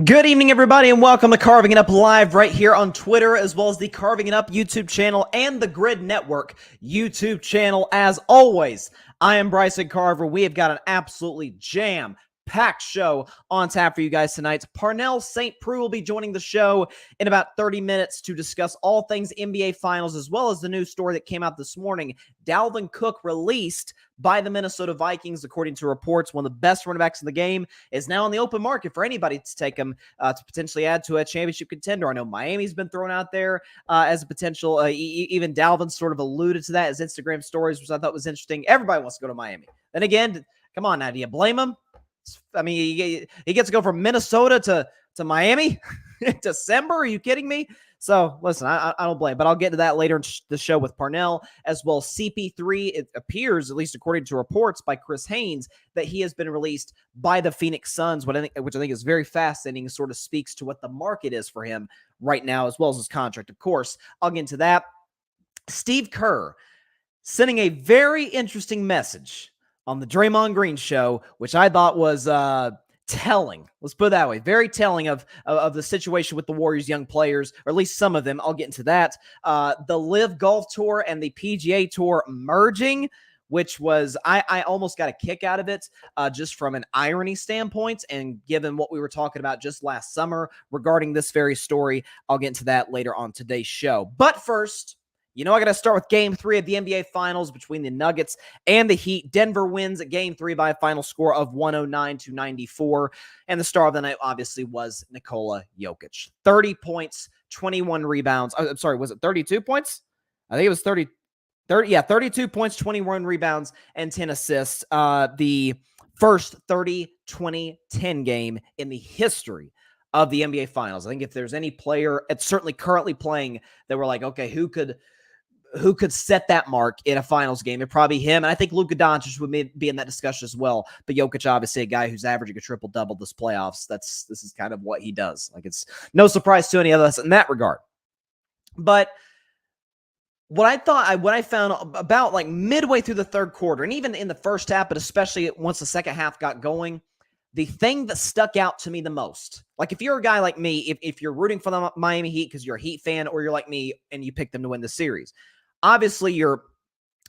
Good evening, everybody, and welcome to Carving It Up Live right here on Twitter, as well as the Carving It Up YouTube channel and the Grid Network YouTube channel. As always, I am Bryson Carver. We have got an absolutely jam-packed show on tap for you guys tonight. Parnell Saint Preux will be joining the show in about 30 minutes to discuss all things NBA Finals, as well as the news story that came out this morning. Dalvin Cook released by the Minnesota Vikings, according to reports. One of the best running backs in the game is now on the open market for anybody to take him to potentially add to a championship contender. I know Miami's been thrown out there as a potential. Even Dalvin sort of alluded to that as Instagram stories, which I thought was interesting. Everybody wants to go to Miami. Then again, come on now, do you blame him? I mean, he gets to go from Minnesota to Miami in December. Are you kidding me? So, listen, I don't blame, but I'll get to that later in the show with Parnell, as well as CP3. It appears, at least according to reports by Chris Haynes, that he has been released by the Phoenix Suns, which I think is very fascinating, sort of speaks to what the market is for him right now, as well as his contract, of course. I'll get into that. Steve Kerr sending a very interesting message on the Draymond Green show, which I thought was telling. Let's put it that way. Very telling of the situation with the Warriors' young players, or at least some of them. I'll get into that. The LIV Golf Tour and the PGA Tour merging, which was, I almost got a kick out of it just from an irony standpoint, and given what we were talking about just last summer regarding this very story. I'll get into that later on today's show. But first, I got to start with Game 3 of the NBA Finals between the Nuggets and the Heat. Denver wins Game 3 by a final score of 109-94. And the star of the night, obviously, was Nikola Jokić. 30 points, 21 rebounds. I'm sorry, was it 32 points? I think it was 32 points, 21 rebounds, and 10 assists. The first 30-20-10 game in the history of the NBA Finals. I think if there's any player, it's certainly currently playing, that we're like, okay, who could set that mark in a finals game? It'd probably him. And I think Luka Doncic would be in that discussion as well. But Jokic, obviously a guy who's averaging a triple-double this playoffs. This is kind of what he does. Like, it's no surprise to any of us in that regard. But what I found about like midway through the third quarter, and even in the first half, but especially once the second half got going, the thing that stuck out to me the most, like if you're a guy like me, if you're rooting for the Miami Heat because you're a Heat fan, or you're like me and you pick them to win the series, obviously you're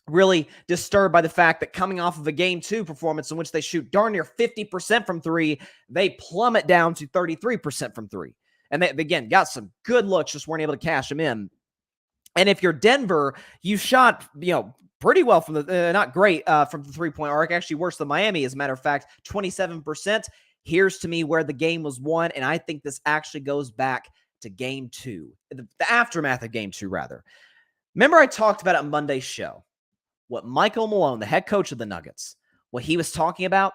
really disturbed by the fact that coming off of a Game 2 performance in which they shoot darn near 50% from three, they plummet down to 33% from three. And they, again, got some good looks, just weren't able to cash them in. And if you're Denver, you shot, pretty well from the, not great from the three-point arc, actually worse than Miami, as a matter of fact, 27%. Here's to me where the game was won, and I think this actually goes back to Game 2, the aftermath of Game 2, rather. Remember I talked about it on Monday's show, what Michael Malone, the head coach of the Nuggets, what he was talking about,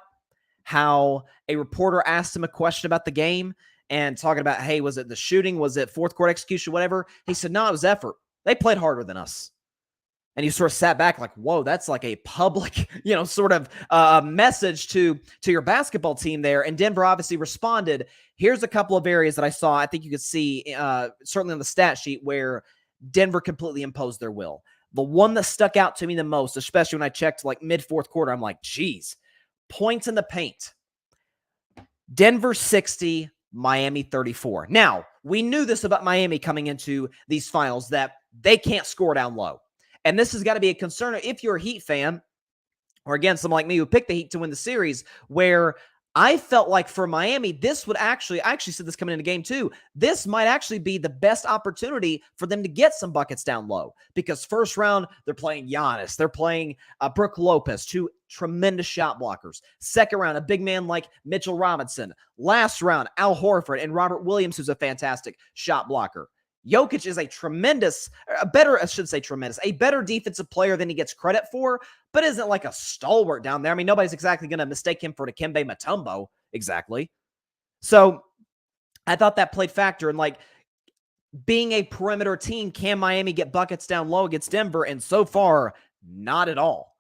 how a reporter asked him a question about the game and talking about, hey, was it the shooting? Was it fourth quarter execution, whatever? He said, no, it was effort. They played harder than us. And you sort of sat back like, whoa, that's like a public, sort of message to your basketball team there. And Denver obviously responded. Here's a couple of areas that I saw. I think you could see, certainly on the stat sheet, where Denver completely imposed their will. The one that stuck out to me the most, especially when I checked like mid-fourth quarter, I'm like, geez, points in the paint. Denver 60, Miami 34. Now, we knew this about Miami coming into these finals, that they can't score down low. And this has got to be a concern if you're a Heat fan, or again, someone like me who picked the Heat to win the series, where I felt like for Miami, this would I actually said this coming into Game 2, this might actually be the best opportunity for them to get some buckets down low. Because first round, they're playing Giannis. They're playing Brook Lopez, two tremendous shot blockers. Second round, a big man like Mitchell Robinson. Last round, Al Horford and Robert Williams, who's a fantastic shot blocker. Jokić is a better defensive player than he gets credit for, but isn't like a stalwart down there. I mean, nobody's exactly going to mistake him for Dikembe Mutombo, exactly. So I thought that played factor in like being a perimeter team. Can Miami get buckets down low against Denver? And so far, not at all.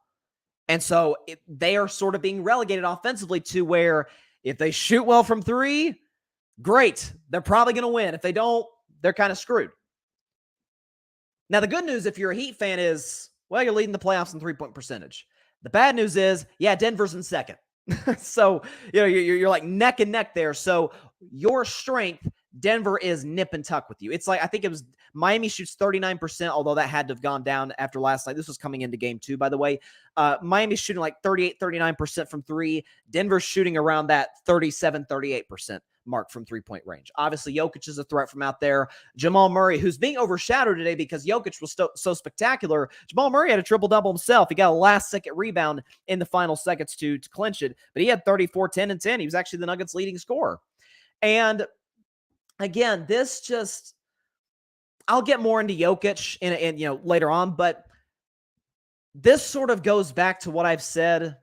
And so they are sort of being relegated offensively to where if they shoot well from three, great. They're probably going to win. If they don't, they're kind of screwed. Now, the good news, if you're a Heat fan, is, well, you're leading the playoffs in three-point percentage. The bad news is, yeah, Denver's in second. So, you're like neck and neck there. So your strength, Denver is nip and tuck with you. It's like, I think it was Miami shoots 39%, although that had to have gone down after last night. This was coming into game 2, by the way. Miami's shooting like 38, 39% from three. Denver's shooting around that 37, 38% mark from three-point range. Obviously, Jokić is a threat from out there. Jamal Murray, who's being overshadowed today because Jokić was so spectacular. Jamal Murray had a triple-double himself. He got a last-second rebound in the final seconds to clinch it, but he had 34, 10, and 10. He was actually the Nuggets' leading scorer. And again, this just, I'll get more into Jokić in later on, but this sort of goes back to what I've said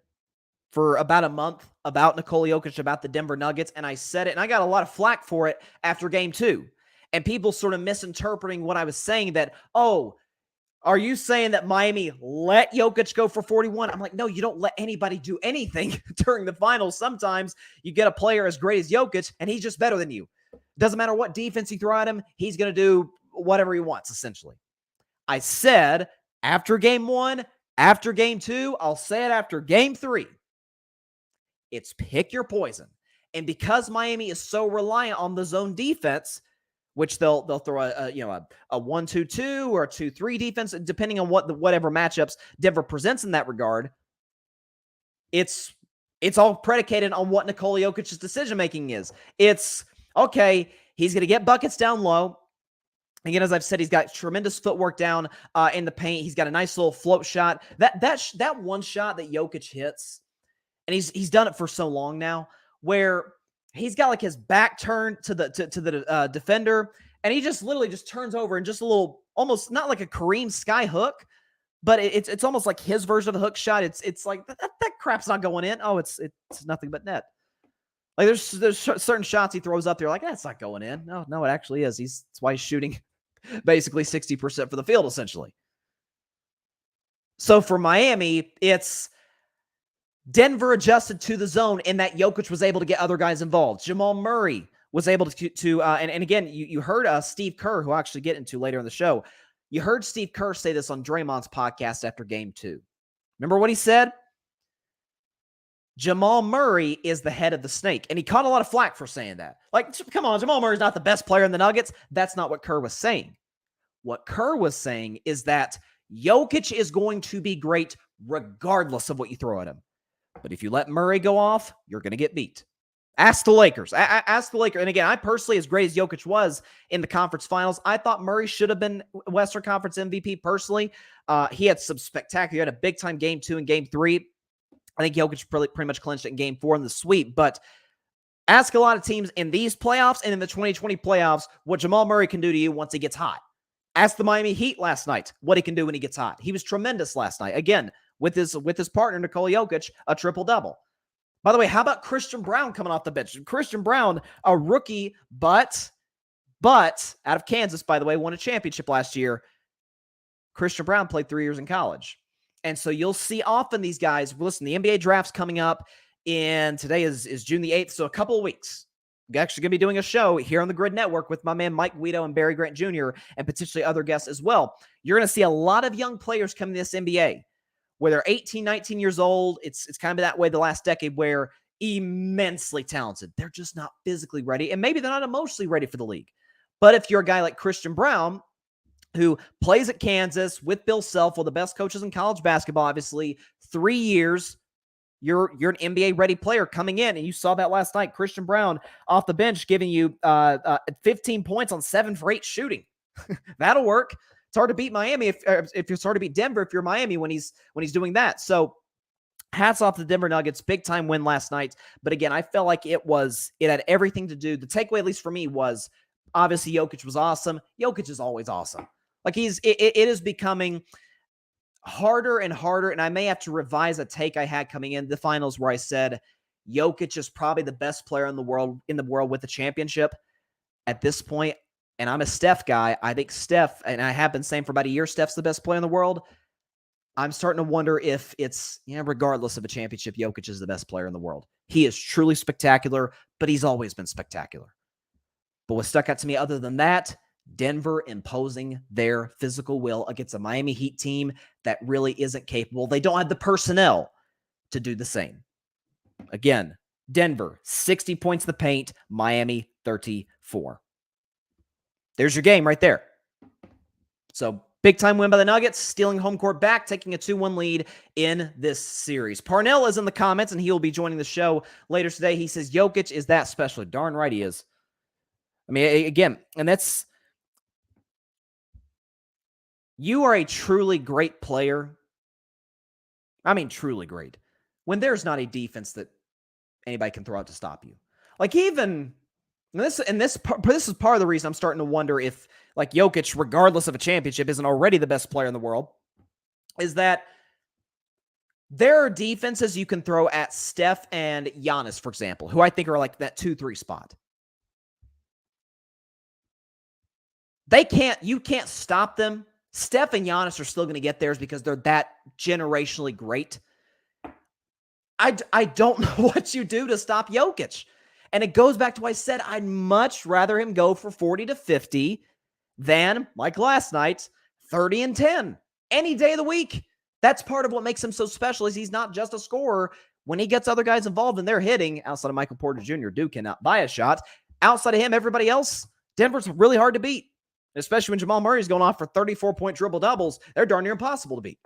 for about a month about Nikola Jokić, about the Denver Nuggets, and I said it, and I got a lot of flack for it after game 2, and people sort of misinterpreting what I was saying, that, oh, are you saying that Miami let Jokić go for 41? I'm like, no, you don't let anybody do anything during the finals. Sometimes you get a player as great as Jokić, and he's just better than you. Doesn't matter what defense you throw at him, he's going to do whatever he wants, essentially. I said after game 1, after game 2, I'll say it after game 3. It's pick your poison. And because Miami is so reliant on the zone defense, which they'll throw a 1-2-2 or a 2-3 defense, depending on whatever matchups Denver presents in that regard, it's all predicated on what Nikola Jokic's decision making is. It's okay, he's going to get buckets down low. Again, as I've said, he's got tremendous footwork down in the paint. He's got a nice little float shot. That one shot that Jokić hits, and he's done it for so long now, where he's got like his back turned to the defender, and he just literally just turns over and just a little, almost not like a Kareem sky hook, but it's almost like his version of a hook shot. It's like that crap's not going in. Oh, it's nothing but net. Like there's certain shots he throws up there, like that's not going in. No, it actually is. That's why he's shooting basically 60% for the field, essentially. So for Miami, it's Denver adjusted to the zone in that Jokić was able to get other guys involved. Jamal Murray was able to and again, you heard Steve Kerr, who I'll actually get into later in the show. You heard Steve Kerr say this on Draymond's podcast after game 2. Remember what he said? Jamal Murray is the head of the snake. And he caught a lot of flack for saying that. Like, come on, Jamal Murray's not the best player in the Nuggets. That's not what Kerr was saying. What Kerr was saying is that Jokić is going to be great regardless of what you throw at him. But if you let Murray go off, you're going to get beat. Ask the Lakers. Ask the Lakers. And again, I personally, as great as Jokić was in the conference finals, I thought Murray should have been Western Conference MVP personally. He had some spectacular, he had a big-time game 2 and game 3. I think Jokić pretty much clinched it in game 4 in the sweep. But ask a lot of teams in these playoffs and in the 2020 playoffs what Jamal Murray can do to you once he gets hot. Ask the Miami Heat last night what he can do when he gets hot. He was tremendous last night. Again, with his partner, Nikola Jokić, a triple-double. By the way, how about Christian Braun coming off the bench? Christian Braun, a rookie, but out of Kansas, by the way, won a championship last year. Christian Braun played 3 years in college. And so you'll see often these guys, listen, the NBA draft's coming up, and today is June the 8th, so a couple of weeks. We're actually going to be doing a show here on the Grid Network with my man Mike Guido and Barry Grant Jr. and potentially other guests as well. You're going to see a lot of young players come to this NBA where they're 18, 19 years old. It's kind of that way the last decade, where immensely talented. They're just not physically ready, and maybe they're not emotionally ready for the league. But if you're a guy like Christian Braun, who plays at Kansas with Bill Self, one of the best coaches in college basketball, obviously, 3 years, you're an NBA-ready player coming in, and you saw that last night. Christian Braun off the bench giving you 15 points on 7 for 8 shooting. That'll work. It's hard to beat Miami if it's hard to beat Denver if you're Miami when he's doing that. So hats off to the Denver Nuggets. Big time win last night. But again, I felt like it had everything to do. The takeaway, at least for me, was obviously Jokić was awesome. Jokić is always awesome. Like it is becoming harder and harder. And I may have to revise a take I had coming in the finals where I said Jokić is probably the best player in the world with the championship at this point. And I'm a Steph guy. I think Steph, and I have been saying for about a year, Steph's the best player in the world. I'm starting to wonder if it's, regardless of a championship, Jokić is the best player in the world. He is truly spectacular, but he's always been spectacular. But what stuck out to me other than that, Denver imposing their physical will against a Miami Heat team that really isn't capable. They don't have the personnel to do the same. Again, Denver, 60 points in the paint. Miami, 34. There's your game right there. So, big time win by the Nuggets, stealing home court back, taking a 2-1 lead in this series. Parnell is in the comments, and he will be joining the show later today. He says, Jokić is that special. Darn right he is. I mean, again, and that's... You are a truly great player. I mean, truly great. When there's not a defense that anybody can throw out to stop you. Like, even... This is part of the reason I'm starting to wonder if, like, Jokić, regardless of a championship, isn't already the best player in the world, is that there are defenses you can throw at Steph and Giannis, for example, who I think are like that 2-3 spot. You can't stop them. Steph and Giannis are still going to get theirs because they're that generationally great. I don't know what you do to stop Jokić. And it goes back to what I said, I'd much rather him go for 40 to 50 than, like last night, 30 and 10. Any day of the week. That's part of what makes him so special is he's not just a scorer. When he gets other guys involved and they're hitting, outside of Michael Porter Jr., Duke cannot buy a shot. Outside of him, everybody else, Denver's really hard to beat. Especially when Jamal Murray's going off for 34-point triple-doubles. They're darn near impossible to beat.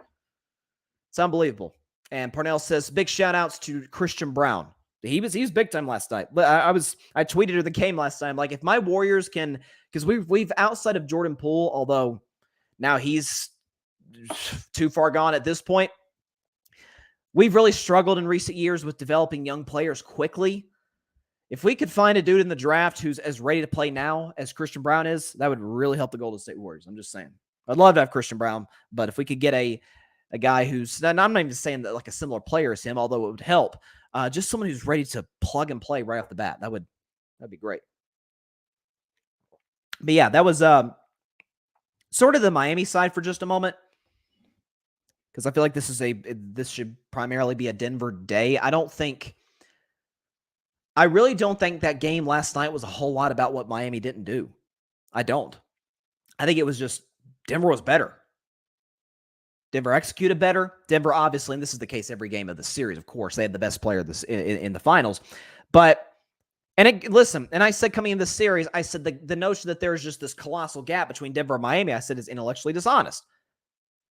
It's unbelievable. And Parnell says, big shout-outs to Christian Braun. He was big time last night. I tweeted her the game last time. Like, if my Warriors can, because we've outside of Jordan Poole, although now he's too far gone at this point, we've really struggled in recent years with developing young players quickly. If we could find a dude in the draft who's as ready to play now as Christian Braun is, that would really help the Golden State Warriors. I'm just saying. I'd love to have Christian Braun, but if we could get a guy who's, and I'm not even saying that like a similar player as him, although it would help. Just someone who's ready to plug and play right off the bat. That'd be great. But yeah, that was sort of the Miami side for just a moment, because I feel like this should primarily be a Denver day. I really don't think that game last night was a whole lot about what Miami didn't do. I don't. I think it was just Denver was better. Denver executed better. Denver, obviously, and this is the case every game of the series, of course, they had the best player in the finals. But, listen, and I said coming in this series, I said the notion that there's just this colossal gap between Denver and Miami, I said is intellectually dishonest.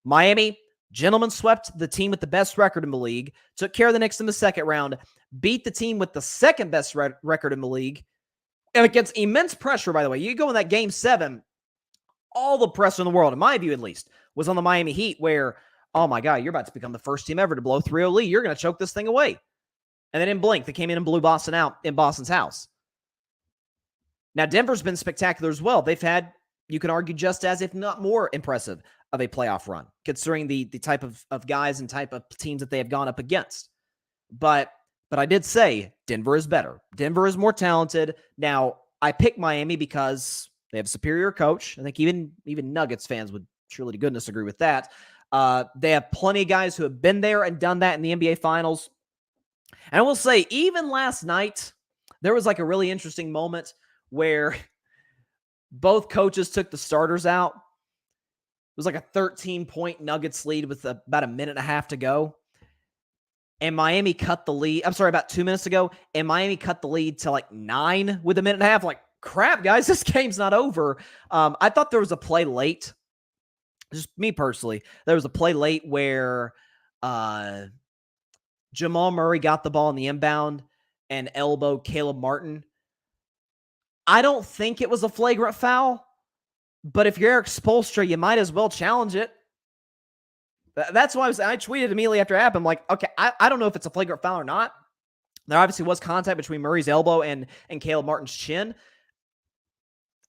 Miami, gentlemen, swept the team with the best record in the league, took care of the Knicks in the second round, beat the team with the second best record in the league, and against immense pressure, by the way. You go in that game 7, all the pressure in the world, in my view at least, was on the Miami Heat where, oh my God, you're about to become the first team ever to blow 3-0 lead. You're going to choke this thing away. And then in blink, they came in and blew Boston out in Boston's house. Now, Denver's been spectacular as well. They've had, you can argue, just as, if not more impressive of a playoff run, considering the type of guys and type of teams that they have gone up against. But I did say Denver is better. Denver is more talented. Now, I picked Miami because they have a superior coach. I think even Nuggets fans would surely to goodness agree with that. They have plenty of guys who have been there and done that in the NBA Finals. And I will say, even last night, there was like a really interesting moment where both coaches took the starters out. It was like a 13-point Nuggets lead with about a minute and a half to go. And Miami cut the lead. I'm sorry, about 2 minutes ago. And Miami cut the lead to like 9 with a minute and a half. Like, crap, guys, this game's not over. I thought there was a play late. Just me personally, there was a play late where Jamal Murray got the ball in the inbound and elbowed Caleb Martin. I don't think it was a flagrant foul, but if you're Eric Spoelstra, you might as well challenge it. That's why I tweeted immediately after it happened. I'm like, okay, I don't know if it's a flagrant foul or not. There obviously was contact between Murray's elbow and Caleb Martin's chin.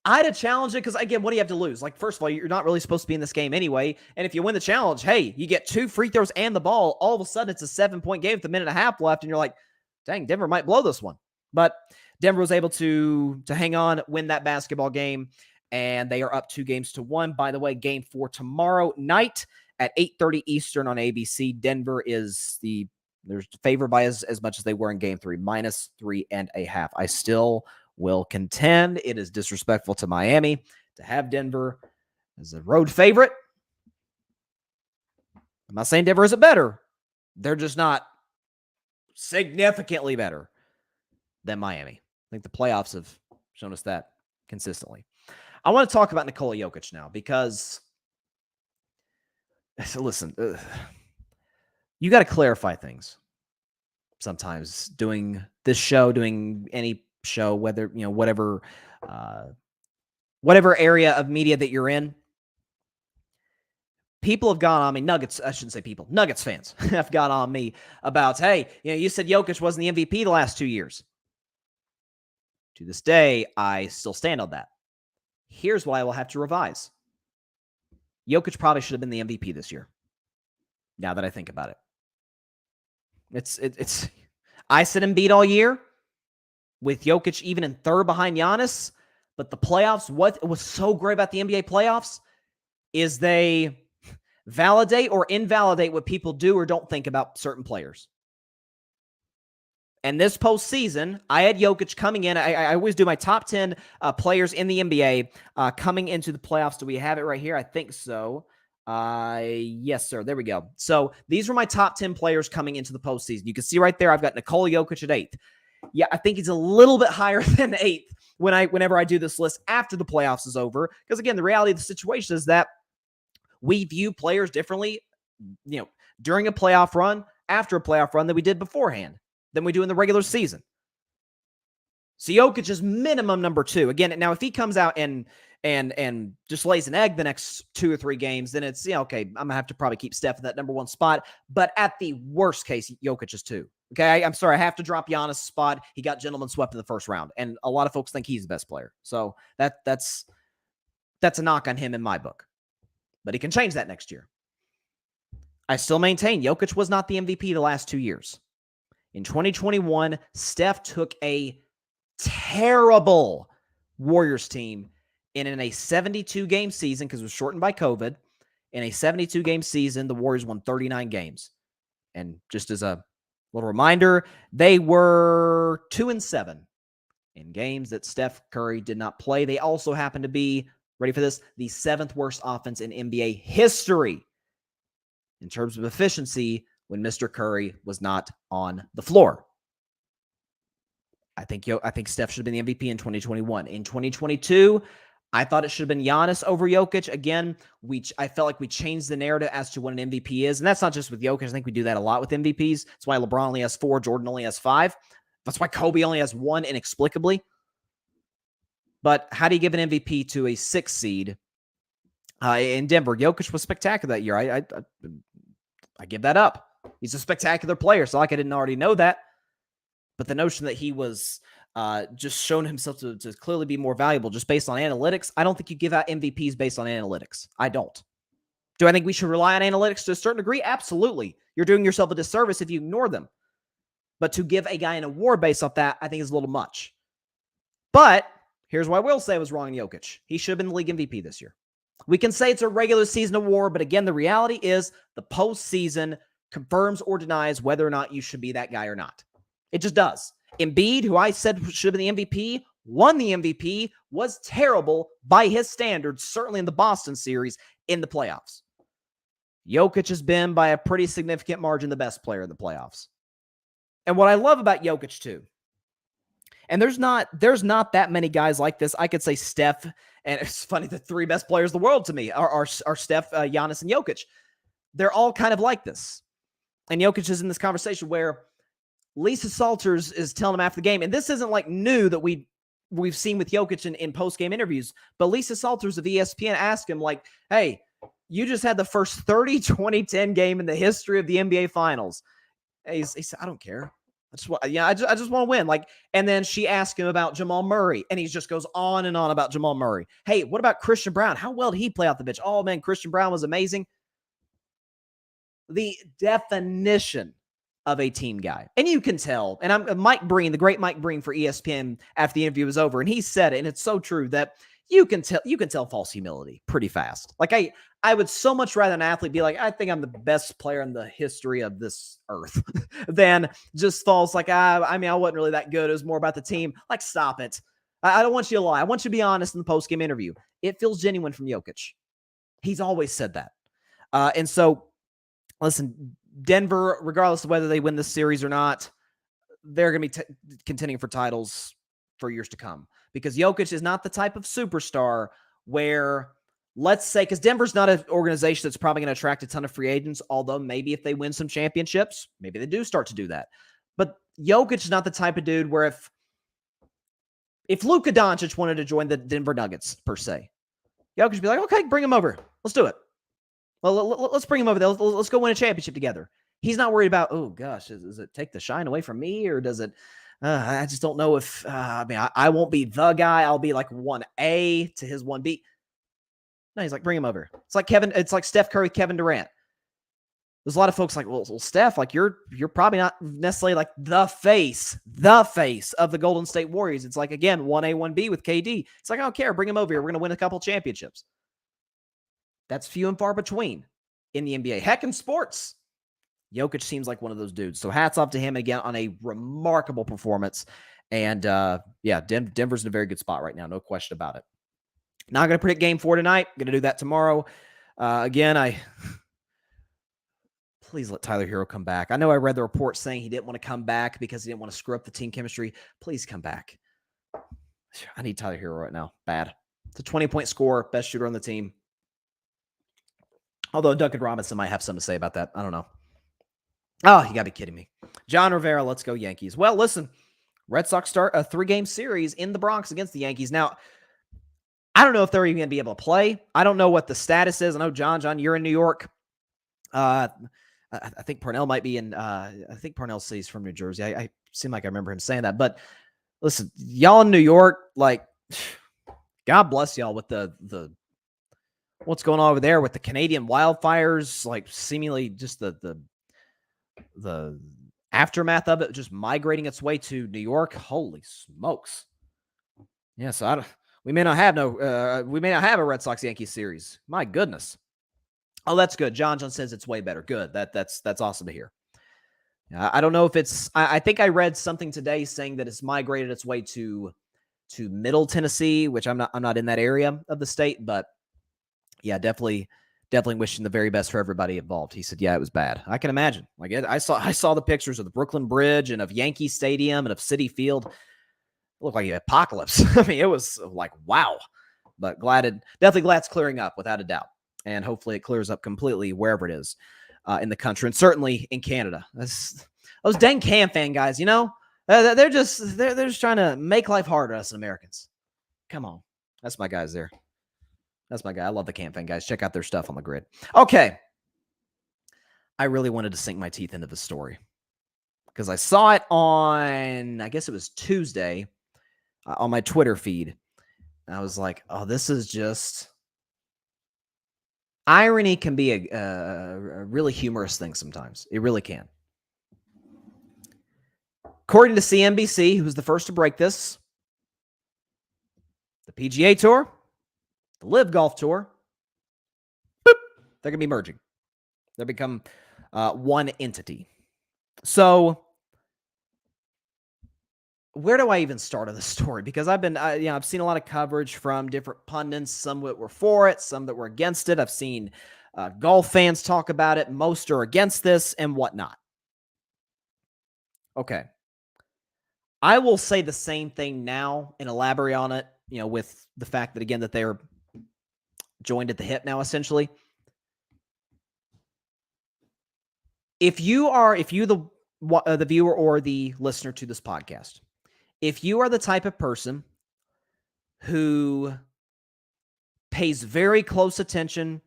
I'd have challenged it because, again, what do you have to lose? Like, first of all, you're not really supposed to be in this game anyway. And if you win the challenge, hey, you get 2 free throws and the ball. All of a sudden, it's a 7-point game with a minute and a half left. And you're like, dang, Denver might blow this one. But Denver was able to hang on, win that basketball game. And they are up 2-1. By the way, game 4 tomorrow night at 8:30 Eastern on ABC. Denver is they're favored by as much as they were in game 3, -3.5. I still will contend it is disrespectful to Miami to have Denver as a road favorite. I'm not saying Denver isn't better. They're just not significantly better than Miami. I think the playoffs have shown us that consistently. I want to talk about Nikola Jokić now because, listen, you got to clarify things sometimes doing this show, doing any show, whether, whatever area of media that you're in. People have gone on me, Nuggets fans have gone on me about, hey, you said Jokić wasn't the MVP the last 2 years. To this day, I still stand on that. Here's what I will have to revise. Jokić probably should have been the MVP this year. Now that I think about it. It's I said Embiid all year with Jokić even in third behind Giannis, but the playoffs, what was so great about the NBA playoffs is they validate or invalidate what people do or don't think about certain players. And this postseason, I had Jokić coming in. I always do my top 10 players in the NBA coming into the playoffs. Do we have it right here? I think so. Yes, sir. There we go. So these were my top 10 players coming into the postseason. You can see right there, I've got Nikola Jokić at 8th. Yeah, I think he's a little bit higher than 8th whenever I do this list after the playoffs is over. Because again, the reality of the situation is that we view players differently, during a playoff run, after a playoff run than we did beforehand, than we do in the regular season. So Jokić is minimum number 2. Again, now if he comes out and just lays an egg the next 2 or 3 games, then it's, okay, I'm going to have to probably keep Steph in that number 1 spot. But at the worst case, Jokić is 2. Okay, I'm sorry, I have to drop Giannis' spot. He got gentleman swept in the first round, and a lot of folks think he's the best player. So that's a knock on him in my book. But he can change that next year. I still maintain Jokić was not the MVP the last 2 years. In 2021, Steph took a terrible Warriors team in a 72-game season, because it was shortened by COVID. In a 72-game season, the Warriors won 39 games. And just as a little reminder, they were 2-7 in games that Steph Curry did not play. They also happened to be, ready for this, the 7th worst offense in NBA history in terms of efficiency when Mr. Curry was not on the floor. I think Steph should have been the MVP in 2021. In 2022, I thought it should have been Giannis over Jokić. Again, I felt like we changed the narrative as to what an MVP is. And that's not just with Jokić. I think we do that a lot with MVPs. That's why LeBron only has 4, Jordan only has 5. That's why Kobe only has 1 inexplicably. But how do you give an MVP to a 6th seed in Denver? Jokić was spectacular that year. I give that up. He's a spectacular player. So like I didn't already know that. But the notion that he was just shown himself to clearly be more valuable just based on analytics, I don't think you give out MVPs based on analytics. I don't. Do I think we should rely on analytics to a certain degree? Absolutely. You're doing yourself a disservice if you ignore them. But to give a guy an award based off that, I think is a little much. But here's what I will say was wrong in Jokić. He should have been the league MVP this year. We can say it's a regular season award, but again, the reality is the postseason confirms or denies whether or not you should be that guy or not. It just does. Embiid, who I said should have been the MVP, won the MVP, was terrible by his standards, certainly in the Boston series, in the playoffs. Jokić has been, by a pretty significant margin, the best player in the playoffs. And what I love about Jokić, too, and there's not that many guys like this. I could say Steph, and it's funny, the 3 best players in the world to me are Steph, Giannis, and Jokić. They're all kind of like this. And Jokić is in this conversation where Lisa Salters is telling him after the game, and this isn't like new that we've seen with Jokić in post-game interviews, but Lisa Salters of ESPN asked him, like, hey, you just had the first 30-20-10 game in the history of the NBA Finals. He said, I don't care. I just want to win. Like, and then she asked him about Jamal Murray, and he just goes on and on about Jamal Murray. Hey, what about Christian Brown? How well did he play out the bench? Oh man, Christian Brown was amazing. The definition of a team guy. And you can tell, and I'm Mike Breen, the great Mike Breen for ESPN after the interview was over, and he said it, and it's so true that you can tell false humility pretty fast. Like I would so much rather an athlete be like, I think I'm the best player in the history of this earth than just false like, I wasn't really that good. It was more about the team. Like, stop it. I don't want you to lie. I want you to be honest in the post-game interview. It feels genuine from Jokić. He's always said that. And so, listen, Denver, regardless of whether they win this series or not, they're going to be contending for titles for years to come, because Jokić is not the type of superstar where, let's say, because Denver's not an organization that's probably going to attract a ton of free agents, although maybe if they win some championships, maybe they do start to do that. But Jokić is not the type of dude where if Luka Doncic wanted to join the Denver Nuggets, per se, Jokić would be like, okay, bring him over. Let's do it. Well, let's bring him over there. Let's go win a championship together. He's not worried about, oh, gosh, does it take the shine away from me, or does it I just don't know if I won't be the guy. I'll be like 1A to his 1B. No, he's like, bring him over. It's like Steph Curry, Kevin Durant. There's a lot of folks like, well, Steph, like you're probably not necessarily like the face of the Golden State Warriors. It's like, again, 1A, 1B with KD. It's like, I don't care. Bring him over here. We're going to win a couple championships. That's few and far between in the NBA. Heck, in sports, Jokić seems like one of those dudes. So hats off to him again on a remarkable performance. And Denver's in a very good spot right now. No question about it. Not going to predict game 4 tonight. Going to do that tomorrow. Please let Tyler Hero come back. I know I read the report saying he didn't want to come back because he didn't want to screw up the team chemistry. Please come back. I need Tyler Hero right now. Bad. It's a 20-point score. Best shooter on the team. Although Duncan Robinson might have something to say about that. I don't know. Oh, you got to be kidding me. John Rivera, let's go Yankees. Well, listen, Red Sox start a 3-game series in the Bronx against the Yankees. Now, I don't know if they're even going to be able to play. I don't know what the status is. I know, John, you're in New York. I think Parnell might be in, I think Parnell says from New Jersey. I seem like I remember him saying that. But listen, y'all in New York, like, God bless y'all with the what's going on over there with the Canadian wildfires, like seemingly just the aftermath of it just migrating its way to New York. Holy smokes. Yeah, so we may not have a Red Sox Yankees series. My goodness. Oh, that's good. John says it's way better. Good. That's awesome to hear. I don't know if it's I think I read something today saying that it's migrated its way to Middle Tennessee, which I'm not in that area of the state, but yeah, definitely wishing the very best for everybody involved. He said, yeah, it was bad. I can imagine. Like I saw the pictures of the Brooklyn Bridge and of Yankee Stadium and of Citi Field. It looked like an apocalypse. I mean, it was like, wow. But definitely glad it's clearing up without a doubt. And hopefully it clears up completely wherever it is in the country, and certainly in Canada. Those dang Cam fan guys, you know, they're just trying to make life hard on us Americans. Come on. That's my guys there. That's my guy. I love the Cam fan guys. Check out their stuff on the grid. Okay. I really wanted to sink my teeth into the story because I saw it on, I guess it was Tuesday, on my Twitter feed. And I was like, oh, this is just... Irony can be a really humorous thing sometimes. It really can. According to CNBC, who was the first to break this, the PGA Tour, the LIV Golf Tour, boop, they're going to be merging. They'll become one entity. So, where do I even start on this story? Because I've seen a lot of coverage from different pundits. Some that were for it, some that were against it. I've seen golf fans talk about it. Most are against this and whatnot. Okay. I will say the same thing now and elaborate on it, with the fact that, again, that they're joined at the hip now, essentially. If you the viewer or the listener to this podcast, if you are the type of person who pays very close attention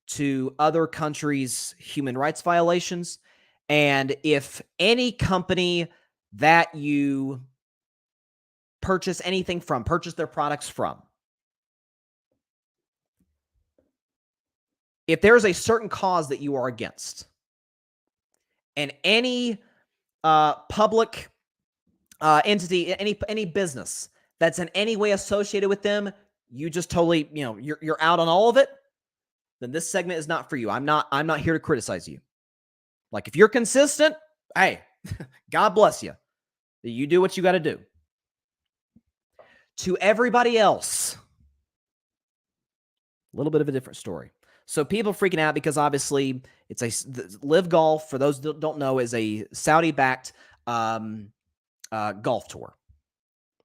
to other countries' human rights violations, and if any company that you purchase their products from, if there's a certain cause that you are against, and any public entity, any business that's in any way associated with them, you just totally, you're out on all of it, then this segment is not for you. I'm not here to criticize you. Like, if you're consistent, hey, God bless you. You do what you got to do. To everybody else, a little bit of a different story. So people freaking out because obviously it's LIV Golf, for those that don't know, is a Saudi-backed Golf Tour.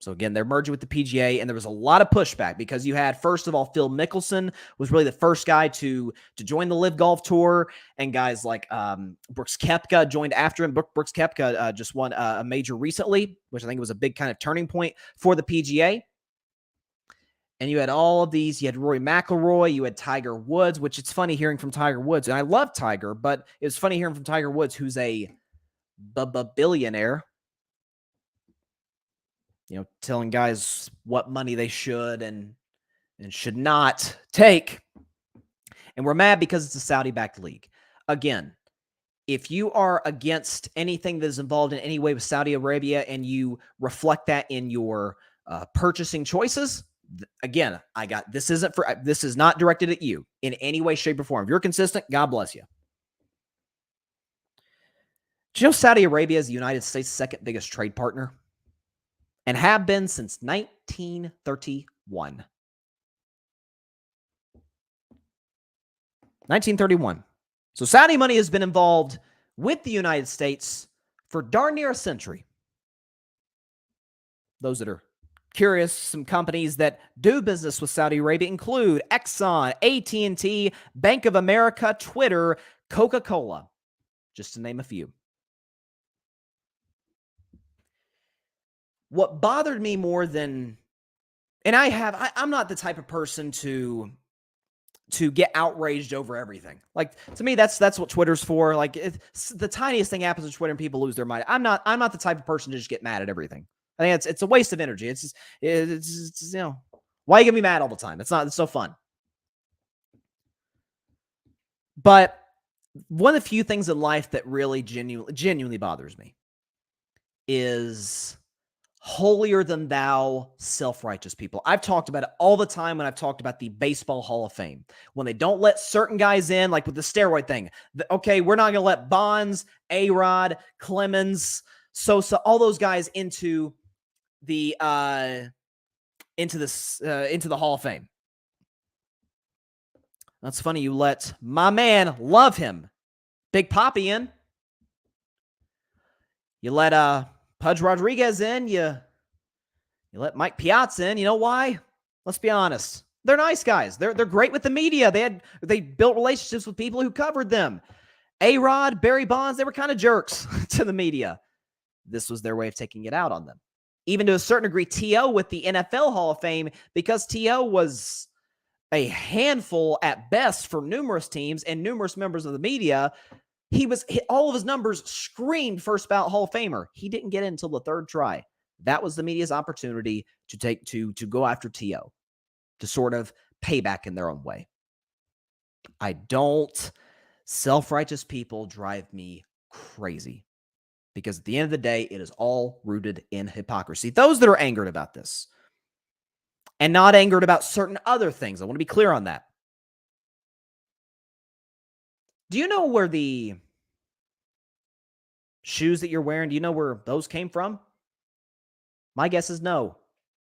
So again, they're merging with the PGA, and there was a lot of pushback because you had, first of all, Phil Mickelson was really the first guy to join the LIV Golf Tour, and guys like Brooks Koepka joined after him. Brooks Koepka just won a major recently, which I think was a big kind of turning point for the PGA. And you had all of these. You had Rory McIlroy. You had Tiger Woods, which it's funny hearing from Tiger Woods. And I love Tiger, but it was funny hearing from Tiger Woods, who's a billionaire, telling guys what money they should and should not take. And we're mad because it's a Saudi-backed league. Again, if you are against anything that is involved in any way with Saudi Arabia and you reflect that in your purchasing choices, again, this is not directed at you in any way, shape, or form. If you're consistent, God bless you. Do you know Saudi Arabia is the United States' second biggest trade partner? And have been since 1931. 1931. So Saudi money has been involved with the United States for darn near a century. Those that are curious, some companies that do business with Saudi Arabia include Exxon, AT&T, Bank of America, Twitter, Coca-Cola, just to name a few. What bothered me more than, and I'm not the type of person to get outraged over everything. Like, to me, that's what Twitter's for. Like, the tiniest thing happens on Twitter and people lose their mind. I'm not the type of person to just get mad at everything. I think it's a waste of energy. It's why you get me mad all the time? It's so fun. But one of the few things in life that really genuinely bothers me is holier than thou, self-righteous people. I've talked about it all the time when I've talked about the Baseball Hall of Fame. When they don't let certain guys in, like with the steroid thing. Okay, we're not going to let Bonds, A-Rod, Clemens, Sosa, all those guys into the Hall of Fame. That's funny. You let my man, love him, Big Papi in. You let Pudge Rodriguez in. You let Mike Piazza in. You know why? Let's be honest. They're nice guys. They're great with the media. They built relationships with people who covered them. A-Rod, Barry Bonds, they were kind of jerks to the media. This was their way of taking it out on them. Even to a certain degree, T.O. with the NFL Hall of Fame, because T.O. was a handful at best for numerous teams and numerous members of the media. All of his numbers screamed first ballot Hall of Famer. He didn't get in until the third try. That was the media's opportunity to go after T.O., to sort of pay back in their own way. Self-righteous people drive me crazy, because at the end of the day, it is all rooted in hypocrisy. Those that are angered about this and not angered about certain other things, I want to be clear on that. Do you know where the shoes that you're wearing, do you know where those came from? My guess is no.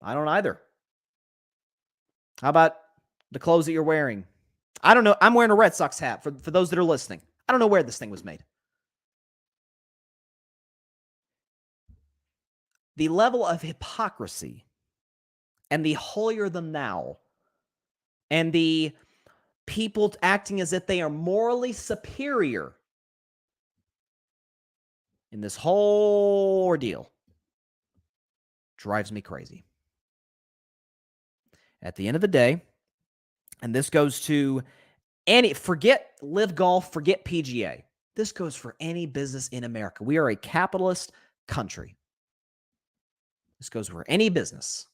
I don't either. How about the clothes that you're wearing? I don't know. I'm wearing a Red Sox hat for those that are listening. I don't know where this thing was made. The level of hypocrisy and the holier than thou and the people acting as if they are morally superior in this whole ordeal drives me crazy. At the end of the day, and this goes to forget LIV Golf, forget PGA. This goes for any business in America. We are a capitalist country. This goes for any business.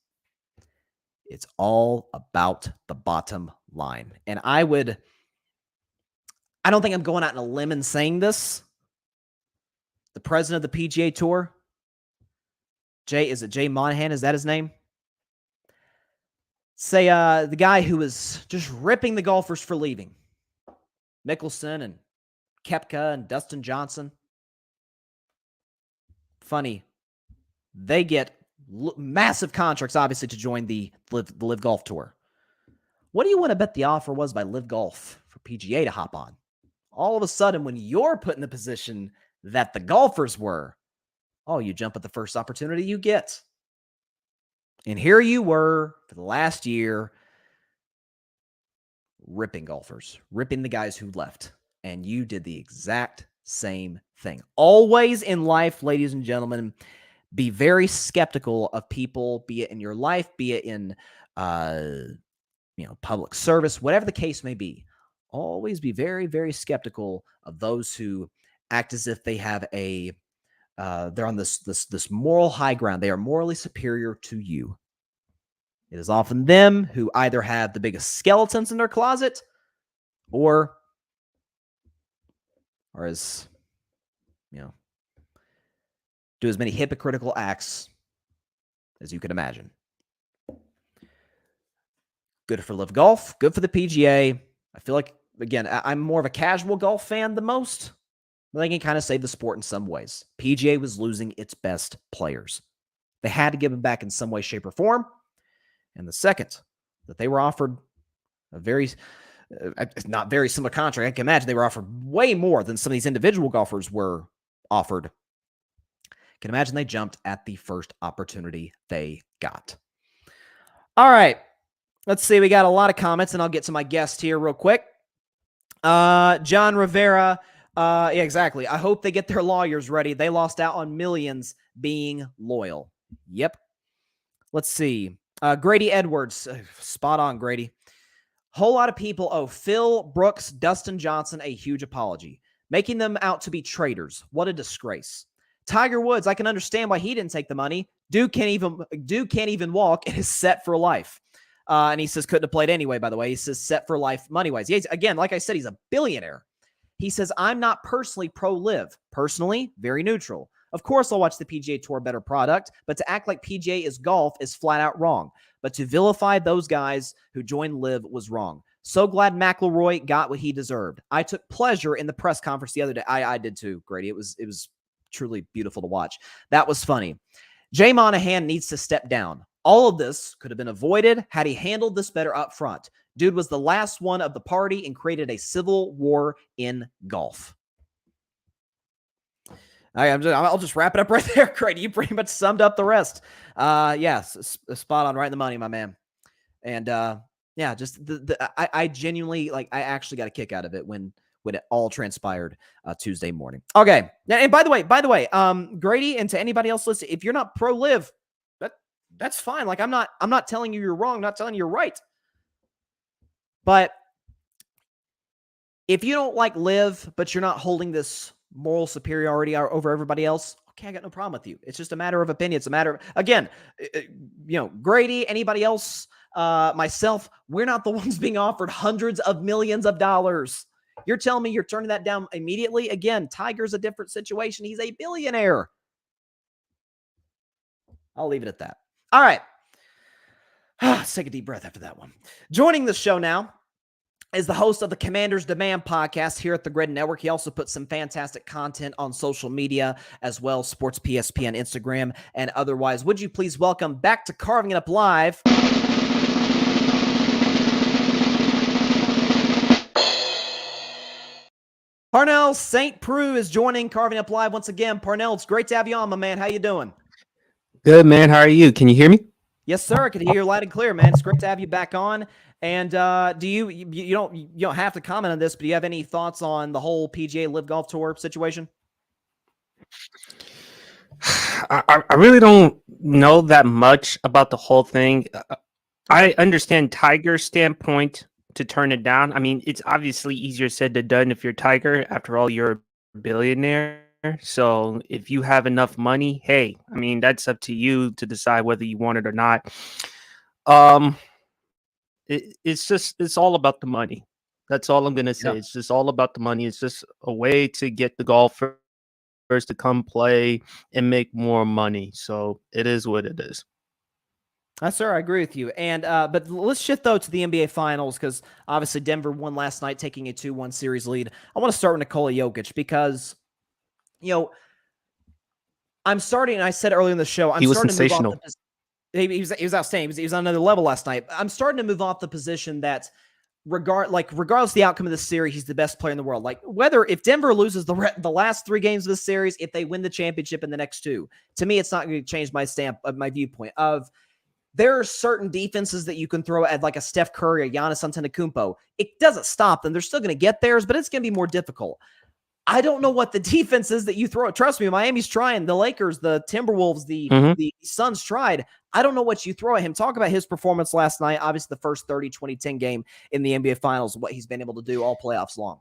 It's all about the bottom line. And I don't think I'm going out on a limb and saying this. The president of the PGA Tour, Jay Monahan? Is that his name? Say the guy who was just ripping the golfers for leaving. Mickelson and Koepka and Dustin Johnson. Funny. They get massive contracts, obviously, to join the LIV Golf Tour. What do you want to bet the offer was by LIV Golf for PGA to hop on? All of a sudden, when you're put in the position that the golfers were, Oh, you jump at the first opportunity you get. And here you were for the last year ripping golfers, ripping the guys who left. And you did the exact same thing. Always in life, ladies and gentlemen, be very skeptical of people, be it in your life, be it in public service, whatever the case may be. Always be very, very skeptical of those who act as if they have they're on this moral high ground. They are morally superior to you. It is often them who either have the biggest skeletons in their closet or as, do as many hypocritical acts as you can imagine. Good for LIV Golf, good for the PGA. I feel like, again, I'm more of a casual golf fan than most, but they can kind of save the sport in some ways. PGA was losing its best players. They had to give them back in some way, shape, or form. And the second that they were offered a not very similar contract, I can imagine they were offered way more than some of these individual golfers were offered. I can imagine they jumped at the first opportunity they got. All right. Let's see. We got a lot of comments, and I'll get to my guest here real quick. John Rivera. Yeah, exactly. I hope they get their lawyers ready. They lost out on millions being loyal. Yep. Let's see. Grady Edwards. Spot on, Grady. Whole lot of people owe Phil, Brooks, Dustin Johnson a huge apology, making them out to be traitors. What a disgrace. Tiger Woods, I can understand why he didn't take the money. Dude can't even walk and is set for life. And he says couldn't have played anyway, by the way. He says set for life money-wise. He's, again, like I said, he's a billionaire. He says, I'm not personally pro-LIV. Personally, very neutral. Of course, I'll watch the PGA Tour better product, but to act like PGA is golf is flat out wrong. But to vilify those guys who joined LIV was wrong. So glad McIlroy got what he deserved. I took pleasure in the press conference the other day. I did too, Grady. It was truly beautiful to watch. That was funny. Jay Monahan needs to step down. All of this could have been avoided had he handled this better up front. Dude was the last one of the party and created a civil war in golf. I'll just wrap it up right there, Grady. You pretty much summed up the rest. Yeah, spot on, right in the money, my man. And yeah, just I genuinely, like, I actually got a kick out of it when it all transpired Tuesday morning. Okay, and by the way, Grady, and to anybody else listening, if you're not pro-LIV, that's fine. Like, I'm not telling you you're wrong, not telling you you're right. But if you don't like LIV, but you're not holding this moral superiority over everybody else, okay, I got no problem with you. It's just a matter of opinion. It's a matter of, again, Grady, anybody else, myself, we're not the ones being offered hundreds of millions of dollars. You're telling me you're turning that down immediately? Again, Tiger's a different situation. He's a billionaire. I'll leave it at that. All right. Let's take a deep breath after that one. Joining the show now is the host of the Commander's Demand podcast here at the Grid Network. He also puts some fantastic content on social media as well, Sports PSP on Instagram and otherwise. Would you please welcome back to Carving It Up Live, Parnell Saint Preux is joining Carving Up Live once again. Parnell, it's great to have you on, my man. How you doing? Good, man. How are you? Can you hear me? Yes, sir. I can hear you loud and clear, man. It's great to have you back on. And do you don't have to comment on this, but do you have any thoughts on the whole PGA LIV Golf Tour situation? I really don't know that much about the whole thing. I understand Tiger's standpoint to turn it down. I mean, it's obviously easier said than done if you're Tiger. After all, you're a billionaire. So if you have enough money, hey, I mean, that's up to you to decide whether you want it or not. It's all about the money. That's all I'm going to say. Yeah. It's just all about the money. It's just a way to get the golfers to come play and make more money. So it is what it is. Sir, I agree with you. And but let's shift, though, to the NBA Finals, because obviously Denver won last night, taking a 2-1 series lead. I want to start with Nikola Jokić because, I'm starting, and I said earlier in the show, he was sensational. He was outstanding. He was on another level last night. I'm starting to move off the position that regardless of the outcome of the series, he's the best player in the world. Like if Denver loses the last 3 games of the series, if they win the championship in the next 2, to me, it's not going to change my viewpoint of there are certain defenses that you can throw at like a Steph Curry or Giannis Antetokounmpo. It doesn't stop them. They're still going to get theirs, but it's going to be more difficult. I don't know what the defense is that you throw. Trust me, Miami's trying. The Lakers, the Timberwolves, the Suns tried. I don't know what you throw at him. Talk about his performance last night. Obviously, the first 30-20-10 game in the NBA Finals, what he's been able to do all playoffs long.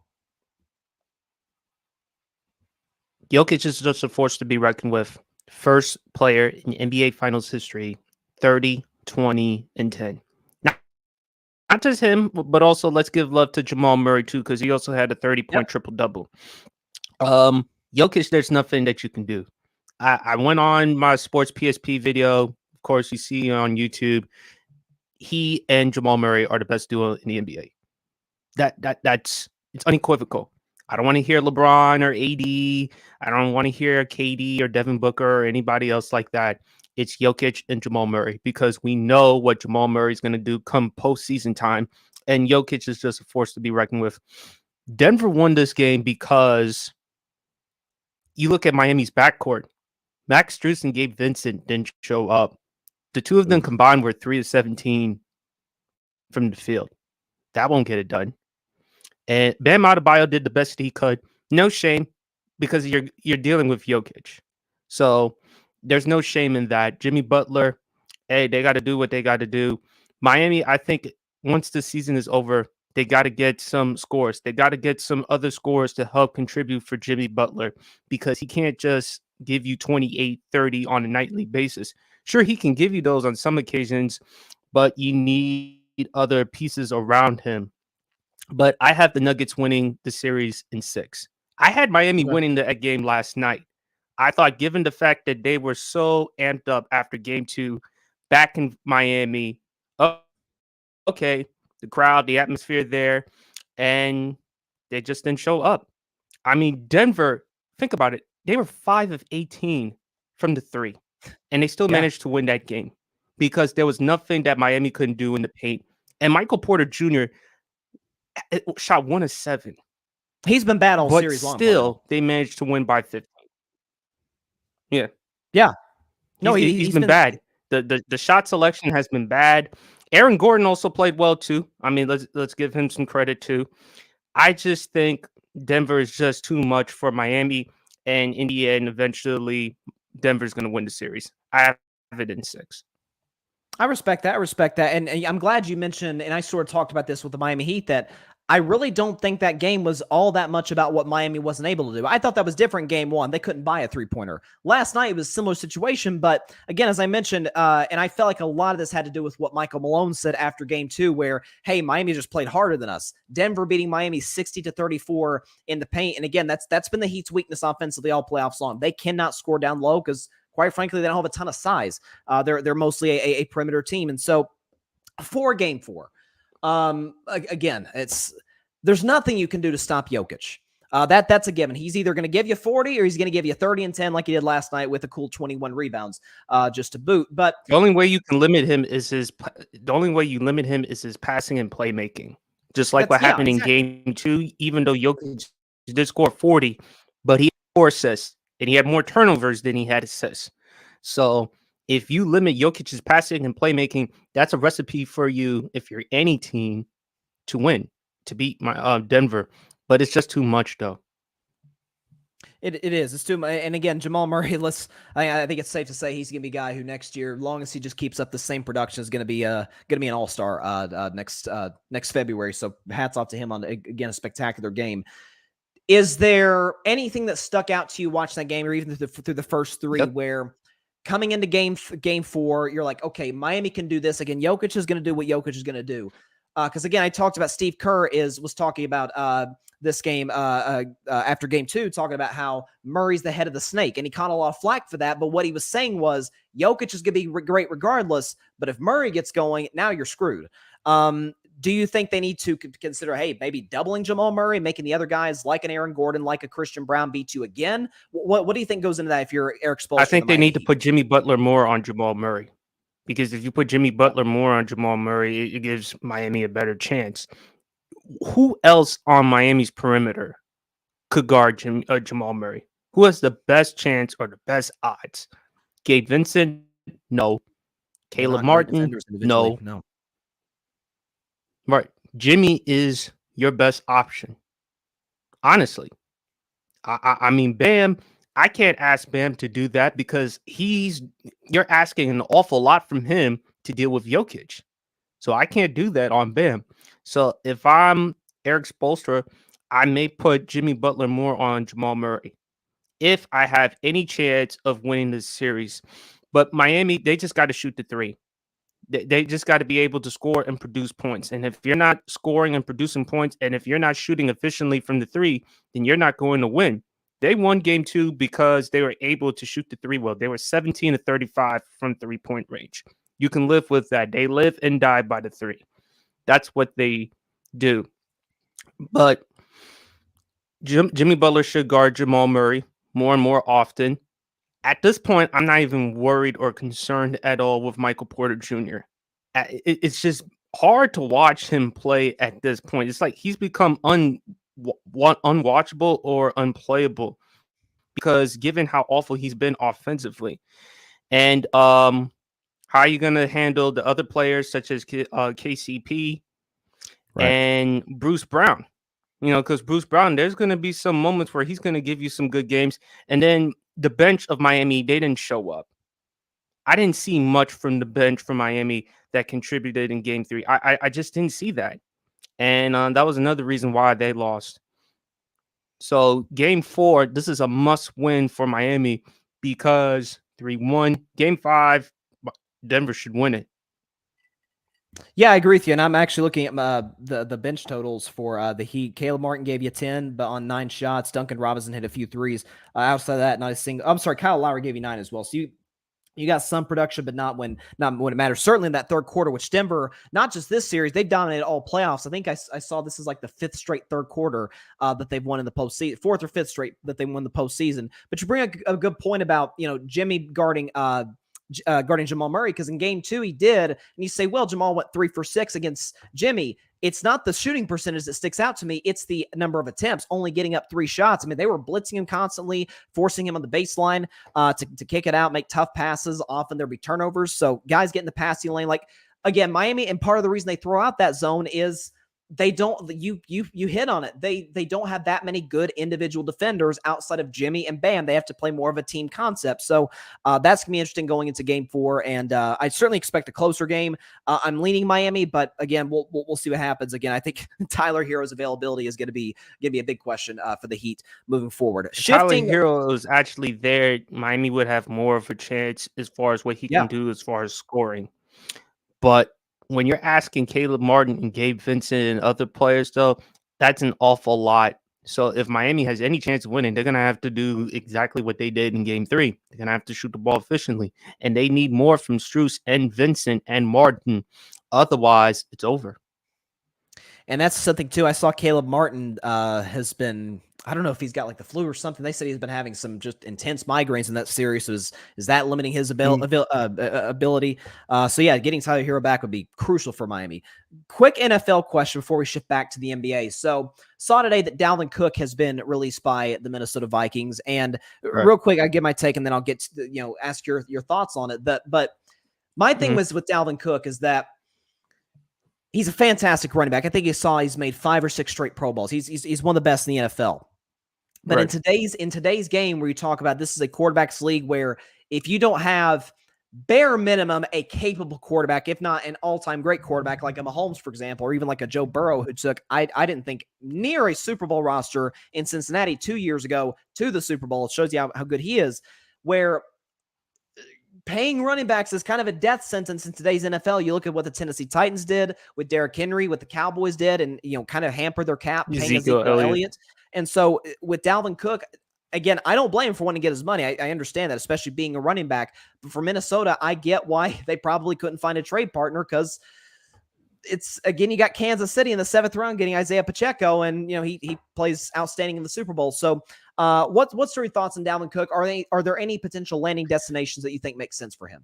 Jokić is just a force to be reckoned with. First player in NBA Finals history, 30, 20, and 10. Not just him, but also let's give love to Jamal Murray, too, because he also had a 30-point triple-double. Jokić, there's nothing that you can do. I went on my sports PSP video. Of course, you see on YouTube. He and Jamal Murray are the best duo in the NBA. It's unequivocal. I don't want to hear LeBron or AD. I don't want to hear KD or Devin Booker or anybody else like that. It's Jokić and Jamal Murray because we know what Jamal Murray is going to do come postseason time. And Jokić is just a force to be reckoned with. Denver won this game because you look at Miami's backcourt. Max Strus and Gabe Vincent didn't show up. The two of them combined were 3 of 17 from the field. That won't get it done. And Bam Adebayo did the best he could. No shame because you're dealing with Jokić. So there's no shame in that. Jimmy Butler, hey, they got to do what they got to do. Miami, I think once the season is over, they got to get some scores. They got to get some other scores to help contribute for Jimmy Butler because he can't just give you 28, 30 on a nightly basis. Sure, he can give you those on some occasions, but you need other pieces around him. But I have the Nuggets winning the series in 6. I had Miami winning the game last night. I thought, given the fact that they were so amped up after game 2 back in Miami, okay, the crowd, the atmosphere there, and they just didn't show up. I mean, Denver, think about it. They were 5 of 18 from the 3, and they still managed to win that game because there was nothing that Miami couldn't do in the paint. And Michael Porter Jr. shot 1 of 7. He's been bad all series long. Still, they managed to win by 15. Yeah. No, he's been bad. The shot selection has been bad. Aaron Gordon also played well too. I mean, let's give him some credit too. I just think Denver is just too much for Miami, and in the end, eventually, Denver's going to win the series. I have it in 6. I respect that. And I'm glad you mentioned, and I sort of talked about this with the Miami Heat, that I really don't think that game was all that much about what Miami wasn't able to do. I thought that was different game 1. They couldn't buy a 3-pointer. Last night, it was a similar situation. But again, as I mentioned, and I felt like a lot of this had to do with what Michael Malone said after game 2, where, hey, Miami just played harder than us. Denver beating Miami 60-34 in the paint. And again, that's been the Heat's weakness offensively all playoffs long. They cannot score down low because, quite frankly, they don't have a ton of size. They're mostly a perimeter team. And so for game 4, again, there's nothing you can do to stop Jokić. That's a given. He's either going to give you 40 or he's going to give you 30 and 10 like he did last night with a cool 21 rebounds just to boot. But the only way you can limit him is his passing and playmaking. Just like what happened in game 2, even though Jokić did score 40, but he had 4 assists and he had more turnovers than he had assists. So if you limit Jokic's passing and playmaking, that's a recipe for you, if you're any team, to win, to beat my Denver. But it's just too much, though. It is. It's too much. And again, Jamal Murray, I think it's safe to say he's going to be a guy who next year, as long as he just keeps up the same production, is going to be an all-star next February. So hats off to him on, again, a spectacular game. Is there anything that stuck out to you watching that game, or even through the first 3, where coming into game 4, you're like, okay, Miami can do this. Again, Jokić is going to do what Jokić is going to do. Because again, I talked about Steve Kerr was talking about this game after game 2, talking about how Murray's the head of the snake, and he caught a lot of flack for that. But what he was saying was Jokić is going to be great regardless, but if Murray gets going, now you're screwed. Do you think they need to consider, hey, maybe doubling Jamal Murray, making the other guys like an Aaron Gordon, like a Christian Brown beat you again? What do you think goes into that if you're Eric Spoelstra? I think they need to put Jimmy Butler more on Jamal Murray, because if you put Jimmy Butler more on Jamal Murray, it gives Miami a better chance. who else on Miami's perimeter could guard Jamal Murray? Who has the best chance or the best odds? Gabe Vincent? No. They're Caleb not great Martin? defenders individually. No. No. Right. Jimmy is your best option. Honestly. I mean, Bam, I can't ask Bam to do that because you're asking an awful lot from him to deal with Jokić. So I can't do that on Bam. So if I'm Eric Spoelstra, I may put Jimmy Butler more on Jamal Murray if I have any chance of winning this series. But Miami, they just got to shoot the three. They just got to be able to score and produce points. And if you're not scoring and producing points, and if you're not shooting efficiently from the three, then you're not going to win. They won game 2 because they were able to shoot the three well. They were 17 to 35 from 3-point range. You can live with that. They live and die by the three. That's what they do. But Jimmy Butler should guard Jamal Murray more and more often. At this point, I'm not even worried or concerned at all with Michael Porter Jr. It's just hard to watch him play at this point. It's like he's become unwatchable or unplayable because given how awful he's been offensively. And how are you going to handle the other players such as KCP and Bruce Brown? You know, because Bruce Brown, there's going to be some moments where he's going to give you some good games. And then the bench of Miami, they didn't show up. I didn't see much from the bench from Miami that contributed in game 3. I just didn't see that. And that was another reason why they lost. So game 4, this is a must win for Miami because 3-1. Game 5, Denver should win it. Yeah, I agree with you. And I'm actually looking at the bench totals for the Heat. Caleb Martin gave you 10, but on 9 shots. Duncan Robinson hit a few threes. Outside of that, not a single. I'm sorry, Kyle Lowry gave you 9 as well. So you got some production, but not when it matters. Certainly in that third quarter, which Denver, not just this series, they've dominated all playoffs. I think I saw this is like the 5th straight third quarter that they've won in the postseason, 4th or 5th straight that they won the postseason. But you bring a good point about Jimmy guarding Jamal Murray, because in game 2 he did, and you say, well, Jamal went 3 for 6 against Jimmy. It's not the shooting percentage that sticks out to me. It's the number of attempts, only getting up 3 shots. I mean, they were blitzing him constantly, forcing him on the baseline to kick it out, make tough passes. Often there'd be turnovers. So guys get in the passing lane. Like, again, Miami, and part of the reason they throw out that zone is they don't, you hit on it. They don't have that many good individual defenders outside of Jimmy and Bam. They have to play more of a team concept. So that's going to be interesting going into game 4. And I certainly expect a closer game. I'm leaning Miami, but again, we'll see what happens. Again, I think Tyler Hero's availability is going to be a big question for the Heat moving forward. Tyler Hero is actually there. Miami would have more of a chance as far as what he can do as far as scoring. But when you're asking Caleb Martin and Gabe Vincent and other players, though, that's an awful lot. So if Miami has any chance of winning, they're going to have to do exactly what they did in game 3. They're going to have to shoot the ball efficiently. And they need more from Strus and Vincent and Martin. Otherwise, it's over. And that's something, too. I saw Caleb Martin has been, I don't know if he's got like the flu or something. They said he's been having some just intense migraines in that series. So is that limiting his ability? So, yeah, getting Tyler Hero back would be crucial for Miami. Quick NFL question before we shift back to the NBA. So, saw today that Dalvin Cook has been released by the Minnesota Vikings. And real quick, I'll give my take and then I'll get to, ask your thoughts on it. But my thing was with Dalvin Cook is that he's a fantastic running back. I think he's made 5 or 6 straight Pro Bowls. He's one of the best in the NFL. But in today's game, where you talk about this is a quarterbacks league where if you don't have bare minimum a capable quarterback, if not an all-time great quarterback like a Mahomes, for example, or even like a Joe Burrow, who took I didn't think near a Super Bowl roster in Cincinnati 2 years ago to the Super Bowl. It shows you how good he is. Where paying running backs is kind of a death sentence in today's NFL. You look at what the Tennessee Titans did with Derrick Henry, what the Cowboys did, and kind of hampered their cap, paying Ezekiel Elliott. And so with Dalvin Cook, again, I don't blame him for wanting to get his money. I understand that, especially being a running back. But for Minnesota, I get why they probably couldn't find a trade partner, because it's, again, you got Kansas City in the 7th round getting Isaiah Pacheco, and he plays outstanding in the Super Bowl. So what's your thoughts on Dalvin Cook? Are there any potential landing destinations that you think make sense for him?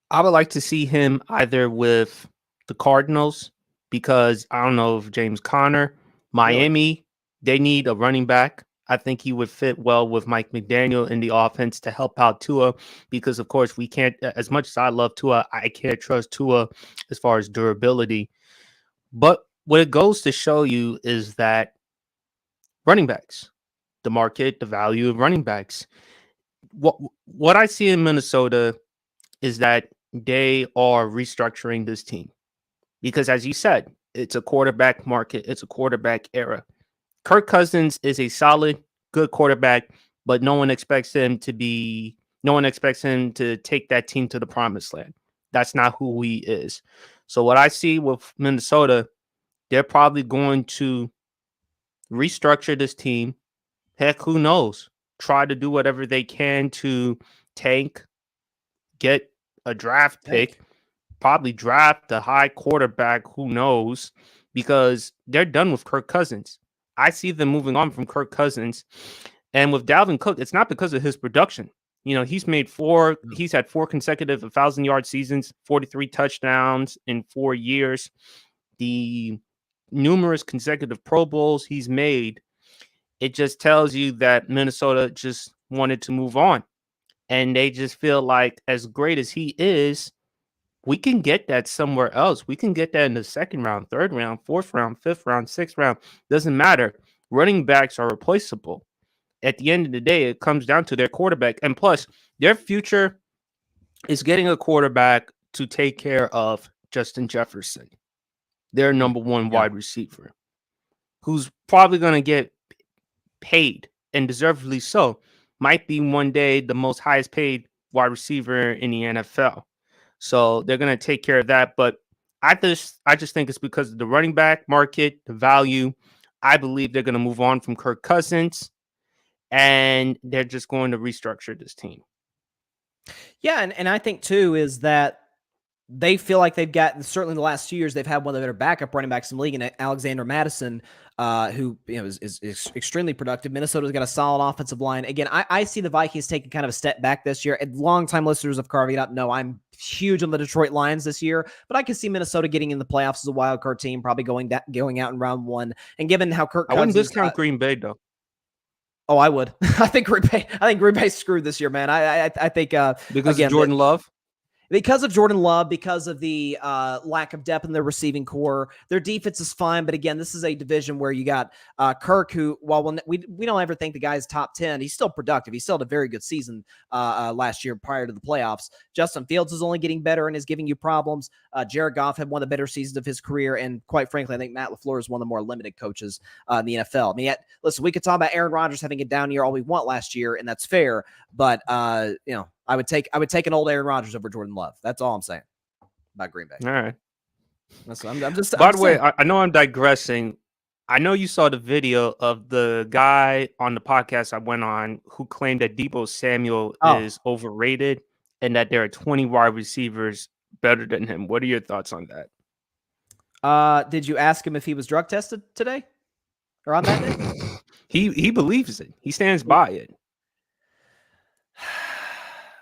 I would like to see him either with the Cardinals because I don't know if James Conner, Miami, they need a running back. I think he would fit well with Mike McDaniel in the offense to help out Tua, because of course we can't, as much as I love Tua, I can't trust Tua as far as durability. But what it goes to show you is that running backs, the market, the value of running backs. What I see in Minnesota is that they are restructuring this team because, as you said, it's a quarterback market, it's a quarterback era. Kirk Cousins is a solid, good quarterback, but no one expects him to take that team to the promised land. That's not who he is. So what I see with Minnesota, they're probably going to restructure this team. Heck, who knows? Try to do whatever they can to tank, get a draft pick, probably draft a high quarterback, who knows, because they're done with Kirk Cousins. I see them moving on from Kirk Cousins. And with Dalvin Cook, it's not because of his production. He's had 4 consecutive 1,000-yard seasons, 43 touchdowns in 4 years. The numerous consecutive Pro Bowls he's made, it just tells you that Minnesota just wanted to move on. And they just feel like, as great as he is, we can get that somewhere else. We can get that in the second round, third round, fourth round, fifth round, sixth round. Doesn't matter. Running backs are replaceable. At the end of the day, it comes down to their quarterback. And plus, their future is getting a quarterback to take care of Justin Jefferson, their number one wide receiver, who's probably going to get paid, and deservedly so. Might be one day the most highest paid wide receiver in the NFL. So they're going to take care of that. But I just think it's because of the running back market, the value. I believe they're going to move on from Kirk Cousins, and they're just going to restructure this team. Yeah, and I think too is that they feel like they've got, certainly in the last 2 years, they've had one of their backup running backs in the league, and Alexander Madison, who is extremely productive. Minnesota's got a solid offensive line. Again, I see the Vikings taking kind of a step back this year. And longtime listeners of Carving It Up know I'm huge on the Detroit Lions this year, but I can see Minnesota getting in the playoffs as a wild card team, probably going out in round 1. And given how Kirk Cousins, I wouldn't discount Green Bay though. Oh, I would. I think Green Bay's screwed this year, man. I think because of Jordan Love. Because of Jordan Love, because of the lack of depth in their receiving core. Their defense is fine, but again, this is a division where you got Kirk, who, while we don't ever think the guy's top 10, he's still productive. He still had a very good season last year prior to the playoffs. Justin Fields is only getting better and is giving you problems. Jared Goff had one of the better seasons of his career, and quite frankly, I think Matt LaFleur is one of the more limited coaches in the NFL. I mean, listen, we could talk about Aaron Rodgers having a down year all we want last year, and that's fair, but I would take an old Aaron Rodgers over Jordan Love. That's all I'm saying about Green Bay. All right. I'm just. By the way, I know I'm digressing. I know you saw the video of the guy on the podcast I went on who claimed that Deebo Samuel is overrated and that there are 20 wide receivers better than him. What are your thoughts on that? Did you ask him if he was drug tested today or on that day? He believes it. He stands by it.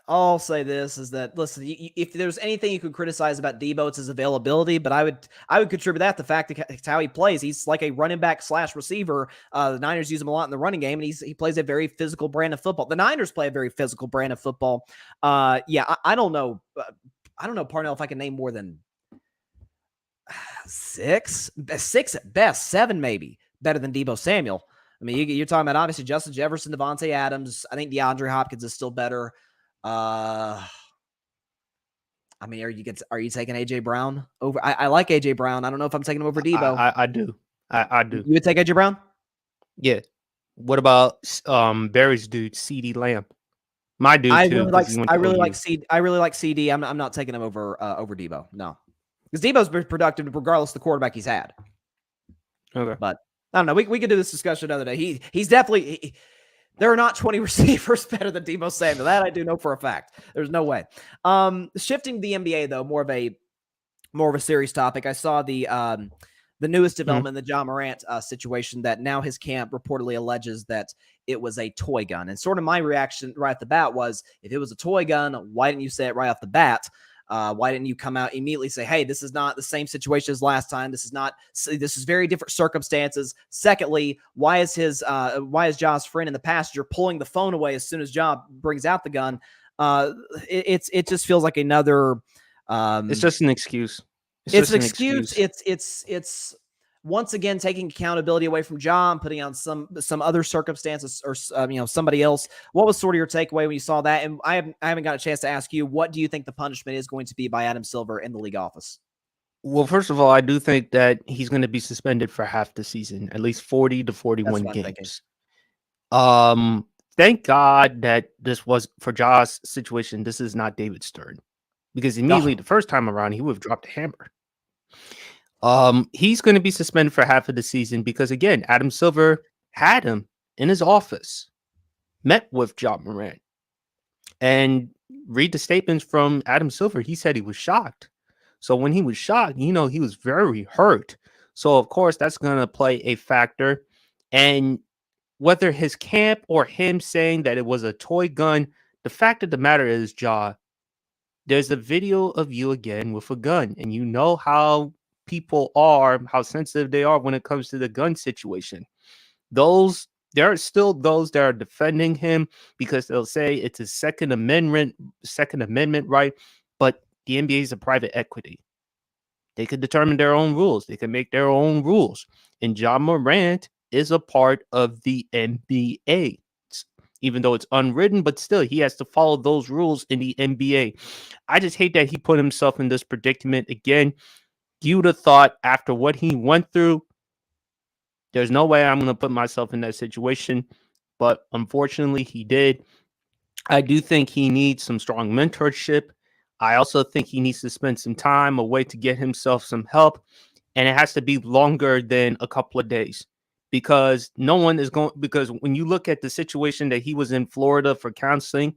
I'll say this is that, listen, if there's anything you could criticize about Deebo, it's his availability, but I would contribute that the fact that it's how he plays. He's like a running back / receiver. The Niners use him a lot in the running game, and he plays a very physical brand of football. The Niners play a very physical brand of football. I don't know. I don't know, Parnell, if I can name more than 6 at best, 7 maybe, better than Deebo Samuel. I mean, you're talking about obviously Justin Jefferson, Devontae Adams. I think DeAndre Hopkins is still better. I mean, are you taking AJ Brown over? I like AJ Brown. I don't know if I'm taking him over Deebo. I do. I do. You would take AJ Brown? Yeah. What about Barry's dude, CD Lamb? My dude too. I really like CD. I'm not taking him over Deebo. No, because Deebo's been productive regardless of the quarterback he's had. Okay, but I don't know. We could do this discussion another day. He's definitely. There are not 20 receivers better than Deebo Samuel. That I do know for a fact. There's no way. Shifting to the NBA though, more of a serious topic. I saw the newest development in the Ja Morant situation, that now his camp reportedly alleges that it was a toy gun. And sort of my reaction right off the bat was, if it was a toy gun, why didn't you say it right off the bat? Why didn't you come out immediately say, hey, this is not the same situation as last time. This is very different circumstances. Secondly, why is Ja's friend in the passenger pulling the phone away as soon as Ja brings out the gun? It just feels like another. It's just an excuse. It's an excuse. It's once again taking accountability away from John, putting on some other circumstances or somebody else. What was sort of your takeaway when you saw that? And I haven't got a chance to ask you, what do you think the punishment is going to be by Adam Silver in the league office? Well, first of all, I do think that he's going to be suspended for half the season, at least 40 to 41 games. Thank God that this was for Ja's situation. This is not David Stern, because immediately the first time around he would have dropped a hammer. He's going to be suspended for half of the season because, again, Adam Silver had him in his office, met with Ja Morant, and read the statements from Adam Silver. He said he was shocked. So when he was shocked, he was very hurt. So, of course, that's going to play a factor. And whether his camp or him saying that it was a toy gun, the fact of the matter is, Ja, there's a video of you again with a gun. And you know how people are, how sensitive they are when it comes to the gun situation. There are still those that are defending him because they'll say it's a Second Amendment right. But the NBA is a private equity. They could determine their own rules. They can make their own rules. And Ja Morant is a part of the NBA, even though it's unwritten, but still he has to follow those rules in the NBA. I just hate that he put himself in this predicament again. You'd have thought after what he went through, there's no way I'm going to put myself in that situation, but unfortunately he did. I do think he needs some strong mentorship. I also think he needs to spend some time away to get himself some help, and it has to be longer than a couple of days because because when you look at the situation that he was in Florida for counseling,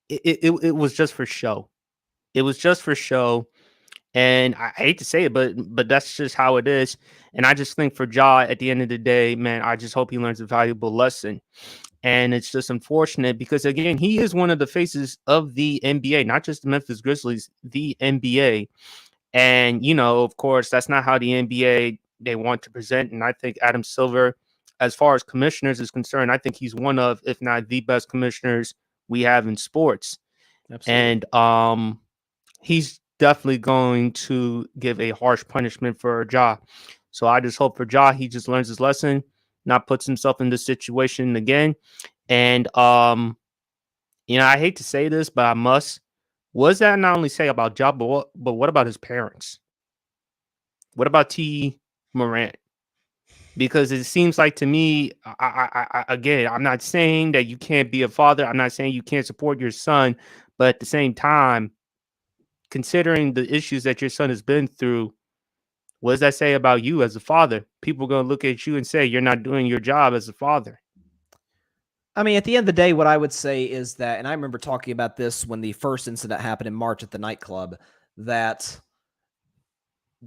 it was just for show. It was just for show. And I hate to say it, but that's just how it is. And I just think for Ja, at the end of the day, man, I just hope he learns a valuable lesson. And it's just unfortunate because, again, he is one of the faces of the NBA, not just the Memphis Grizzlies, the NBA. And, of course, that's not how the NBA they want to present. And I think Adam Silver, as far as commissioners is concerned, I think he's one of, if not the best commissioners we have in sports. Absolutely. And he's definitely going to give a harsh punishment for Ja. So I just hope for Ja, he just learns his lesson, not puts himself in this situation again. And, I hate to say this, but I must. What does that not only say about Ja, but what about his parents? What about T. Morant? Because it seems like to me, again, I'm not saying that you can't be a father. I'm not saying you can't support your son. But at the same time, considering the issues that your son has been through, what does that say about you as a father? People are going to look at you and say you're not doing your job as a father. I mean, at the end of the day, what I would say is that, and I remember talking about this when the first incident happened in March at the nightclub, that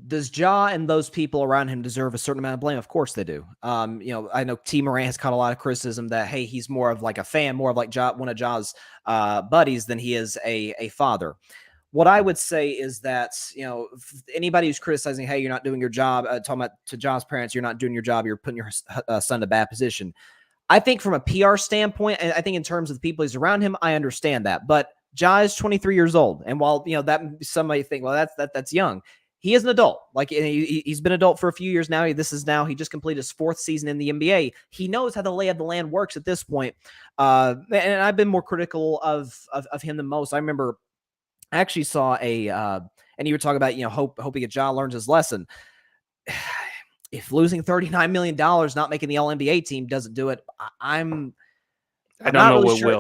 does Ja and those people around him deserve a certain amount of blame? Of course they do. I know T. Morant has caught a lot of criticism that, hey, he's more of like a fan, more of like one of Ja's buddies than he is a father. What I would say is that, anybody who's criticizing, hey, you're not doing your job, talking about to Ja's parents, you're not doing your job, you're putting your son in a bad position. I think from a PR standpoint, and I think in terms of the people he's around him, I understand that. But Ja is 23 years old. And while, that somebody think, well, that's young. He is an adult. Like he's been adult for a few years now. He just completed his 4th season in the NBA. He knows how the lay of the land works at this point. And I've been more critical of him than most. I remember I actually saw and you were talking about, hoping Ja learns his lesson. If losing $39 million, not making the All-NBA team doesn't do it, I'm not really sure.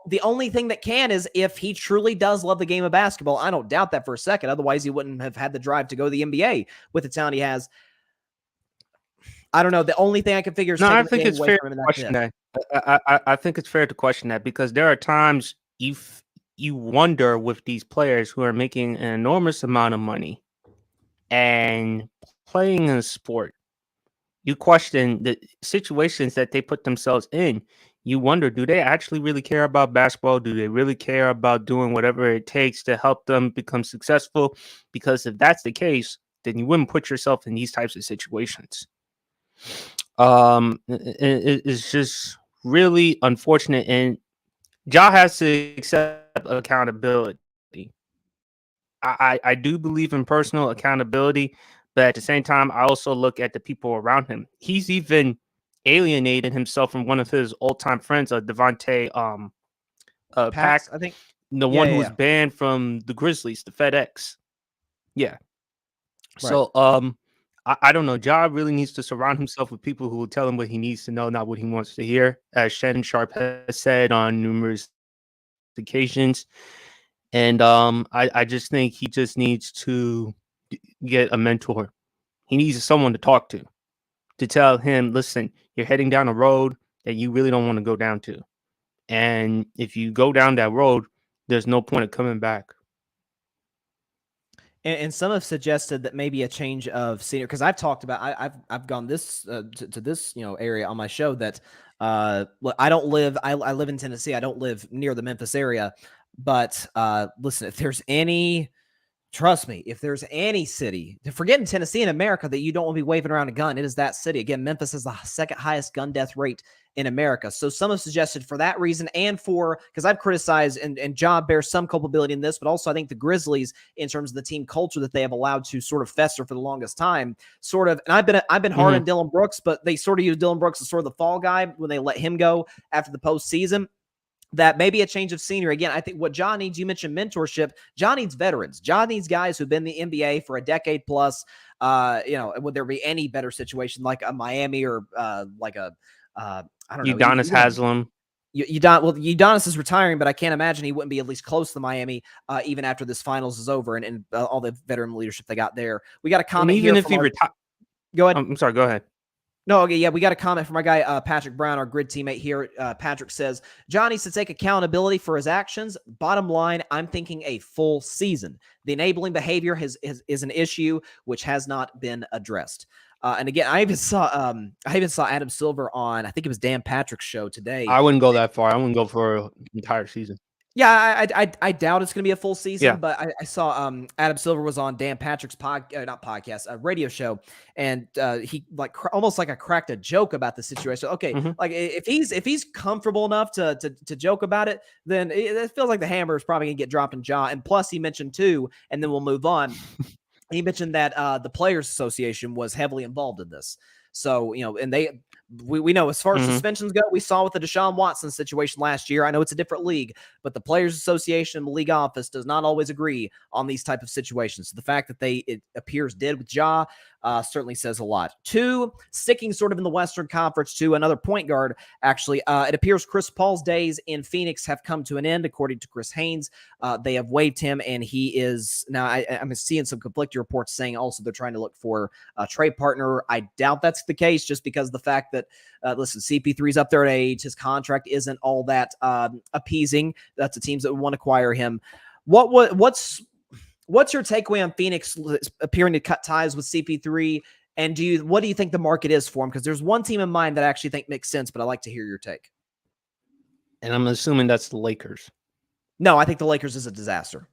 The only thing that can is if he truly does love the game of basketball. I don't doubt that for a second. Otherwise, he wouldn't have had the drive to go to the NBA with the talent he has. I don't know. The only thing I can figure is I think it's fair to question that. I think it's fair to question that because there are times you wonder with these players who are making an enormous amount of money and playing in a sport, you question the situations that they put themselves in. you wonder, do they actually really care about basketball? Do they really care about doing whatever it takes to help them become successful? Because if that's the case, then you wouldn't put yourself in these types of situations. It's just really unfortunate, and Ja has to accept accountability. I do believe in personal accountability, but at the same time, I also look at the people around him. He's even alienated himself from one of his old-time friends, Devontae Pax, Pack, I think. the Yeah, one yeah, who was yeah. banned from the Grizzlies, the FedEx. Yeah. Right. So I don't know. Ja really needs to surround himself with people who will tell him what he needs to know, not what he wants to hear, as Shannon Sharp has said on numerous occasions. And I just think he just needs to get a mentor. He needs someone to talk to tell him, listen, you're heading down a road that you really don't want to go down to. And if you go down that road, there's no point of coming back. And some have suggested that maybe a change of scenery, because I've talked about I've gone this to this area on my show that I don't live I live in Tennessee. I don't live near the Memphis area, but listen, if there's any trust me, if there's any city, forget in Tennessee in America that you don't want to be waving around a gun, it is that city. Again, Memphis has the second highest gun death rate in America. So some have suggested for that reason and for, because I've criticized and Ja bears some culpability in this, but also I think the Grizzlies, in terms of the team culture that they have allowed to sort of fester for the longest time, sort of, and I've been hard on Dylan Brooks, but they sort of use Dylan Brooks as sort of the fall guy when they let him go after the postseason. That maybe a change of scenery. Again, I think what John needs, you mentioned mentorship. John needs veterans. John needs guys who've been in the NBA for a decade plus. Would there be any better situation like a Miami or like a, I don't know, Udonis Haslem. Udonis is retiring, but I can't imagine he wouldn't be at least close to Miami even after this finals is over and all the veteran leadership they got there. We got a comment And even here if from he our. retires, Go ahead. I'm sorry, go ahead. No, okay, yeah, we got a comment from our guy Patrick Brown, our grid teammate here. Patrick says, John needs to take accountability for his actions. Bottom line, I'm thinking a full season. The enabling behavior is an issue which has not been addressed. And again, I even saw Adam Silver on, I think it was Dan Patrick's show today. I wouldn't go that far. I wouldn't go for an entire season. Yeah, I doubt it's going to be a full season, Yeah. but I saw Adam Silver was on Dan Patrick's a radio show, and he almost like I cracked a joke about the situation. Okay, like if he's comfortable enough to joke about it, then it feels like the hammer is probably going to get dropped in jaw. And plus, he mentioned too, and then we'll move on. He mentioned that the Players Association was heavily involved in this. So, and we know as far as suspensions go, we saw with the Deshaun Watson situation last year. I know it's a different league, but the Players Association and the league office does not always agree on these type of situations. So the fact that it appears did with Ja certainly says a lot. Two, sticking sort of in the Western Conference to another point guard, actually, it appears Chris Paul's days in Phoenix have come to an end, according to Chris Haynes. They have waived him, and he is now. I'm seeing some conflicting reports saying also they're trying to look for a trade partner. I doubt that's the case, just because of the fact that listen, CP3's up there at age. His contract isn't all that appeasing. That's the teams that would want to acquire him. What's your takeaway on Phoenix appearing to cut ties with CP3? And what do you think the market is for him? Because there's one team in mind that I actually think makes sense, but I'd like to hear your take. And I'm assuming that's the Lakers. No, I think the Lakers is a disaster.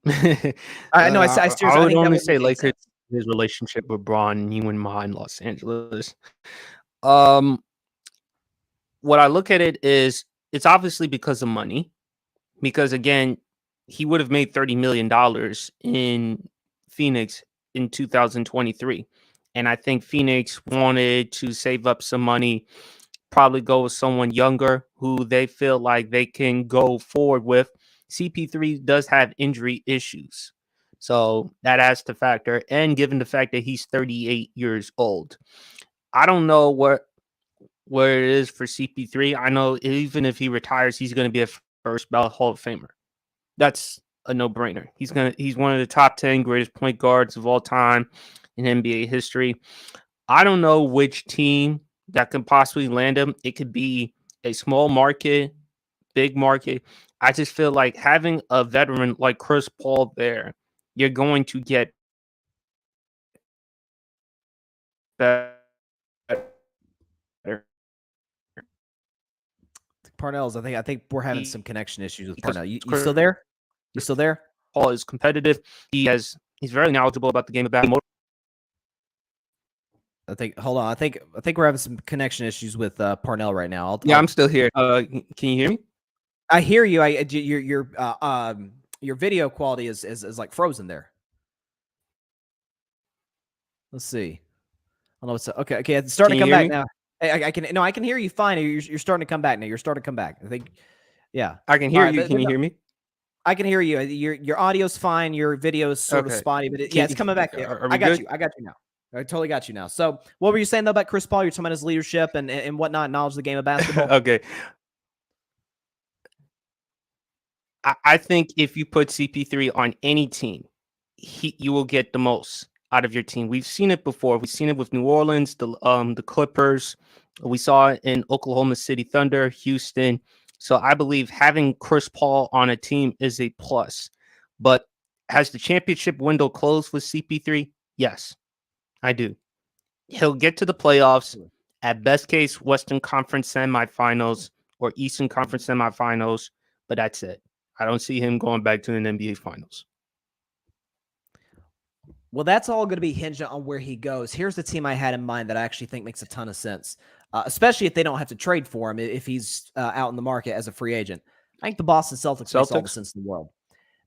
I would only say Lakers. His relationship with Bron, you wouldn't mind Los Angeles. What I look at it is it's obviously because of money. Because again, he would have made $30 million in Phoenix in 2023. And I think Phoenix wanted to save up some money, probably go with someone younger who they feel like they can go forward with. CP3 does have injury issues. So that has to factor. And given the fact that he's 38 years old, I don't know where it is for CP3. I know even if he retires, he's going to be a first ballot Hall of Famer. That's a no-brainer. He's one of the top 10 greatest point guards of all time in NBA history. I don't know which team that could possibly land him. It could be a small market, big market. I just feel like having a veteran like Chris Paul there, you're going to get better. Parnell's. I think we're having some connection issues with Parnell. You still Chris there? You still there? Paul is competitive. He's very knowledgeable about the game of basketball. Hold on. I think we're having some connection issues with Parnell right now. I'm still here. Can you hear me? I hear you. Your video quality is like frozen there. Let's see. I don't know what's okay. Okay, it's starting to come back now. I can I can hear you fine. You're starting to come back now. You're starting to come back. I think, yeah. I can hear you. Can you hear me? I can hear you. Your audio's fine. Your video's sort of spotty, but it's coming back. I got you. I got you now. I totally got you now. So, what were you saying though about Chris Paul? You're talking about his leadership and whatnot, knowledge of the game of basketball. Okay. I think if you put CP3 on any team, you will get the most out of your team. We've seen it before. We've seen it with New Orleans, the Clippers. We saw it in Oklahoma City Thunder, Houston. So I believe having Chris Paul on a team is a plus. But has the championship window closed with CP3? Yes, I do. He'll get to the playoffs. At best case, Western Conference semifinals or Eastern Conference semifinals. But that's it. I don't see him going back to an NBA Finals. Well, that's all going to be hinged on where he goes. Here's the team I had in mind that I actually think makes a ton of sense, especially if they don't have to trade for him if he's out in the market as a free agent. I think the Boston Celtics makes all the sense in the world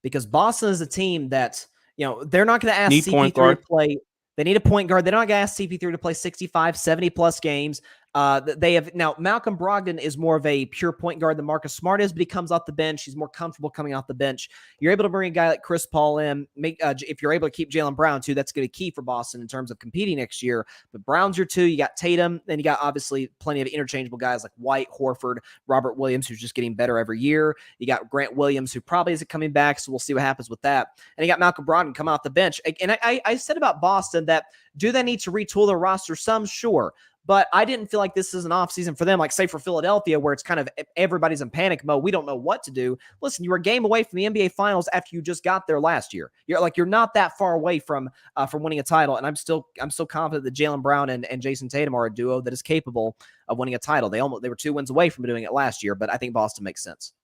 because Boston is a team that, they're not going to ask CP3 to play. They need a point guard. They're not going to ask CP3 to play 65, 70-plus games. They have now Malcolm Brogdon is more of a pure point guard than Marcus Smart is, but he comes off the bench. He's more comfortable coming off the bench. You're able to bring a guy like Chris Paul in. If you're able to keep Jaylen Brown too, that's going to be key for Boston in terms of competing next year. But Brown's your two. You got Tatum, then you got obviously plenty of interchangeable guys like White, Horford, Robert Williams, who's just getting better every year. You got Grant Williams, who probably isn't coming back, so we'll see what happens with that. And you got Malcolm Brogdon coming off the bench. And I said about Boston that do they need to retool their roster? Some, sure. But I didn't feel like this is an offseason for them, like say for Philadelphia, where it's kind of everybody's in panic mode. We don't know what to do. Listen, you were a game away from the NBA Finals after you just got there last year. You're not that far away from winning a title. And I'm still confident that Jaylen Brown and Jason Tatum are a duo that is capable of winning a title. They were 2 wins away from doing it last year, but I think Boston makes sense.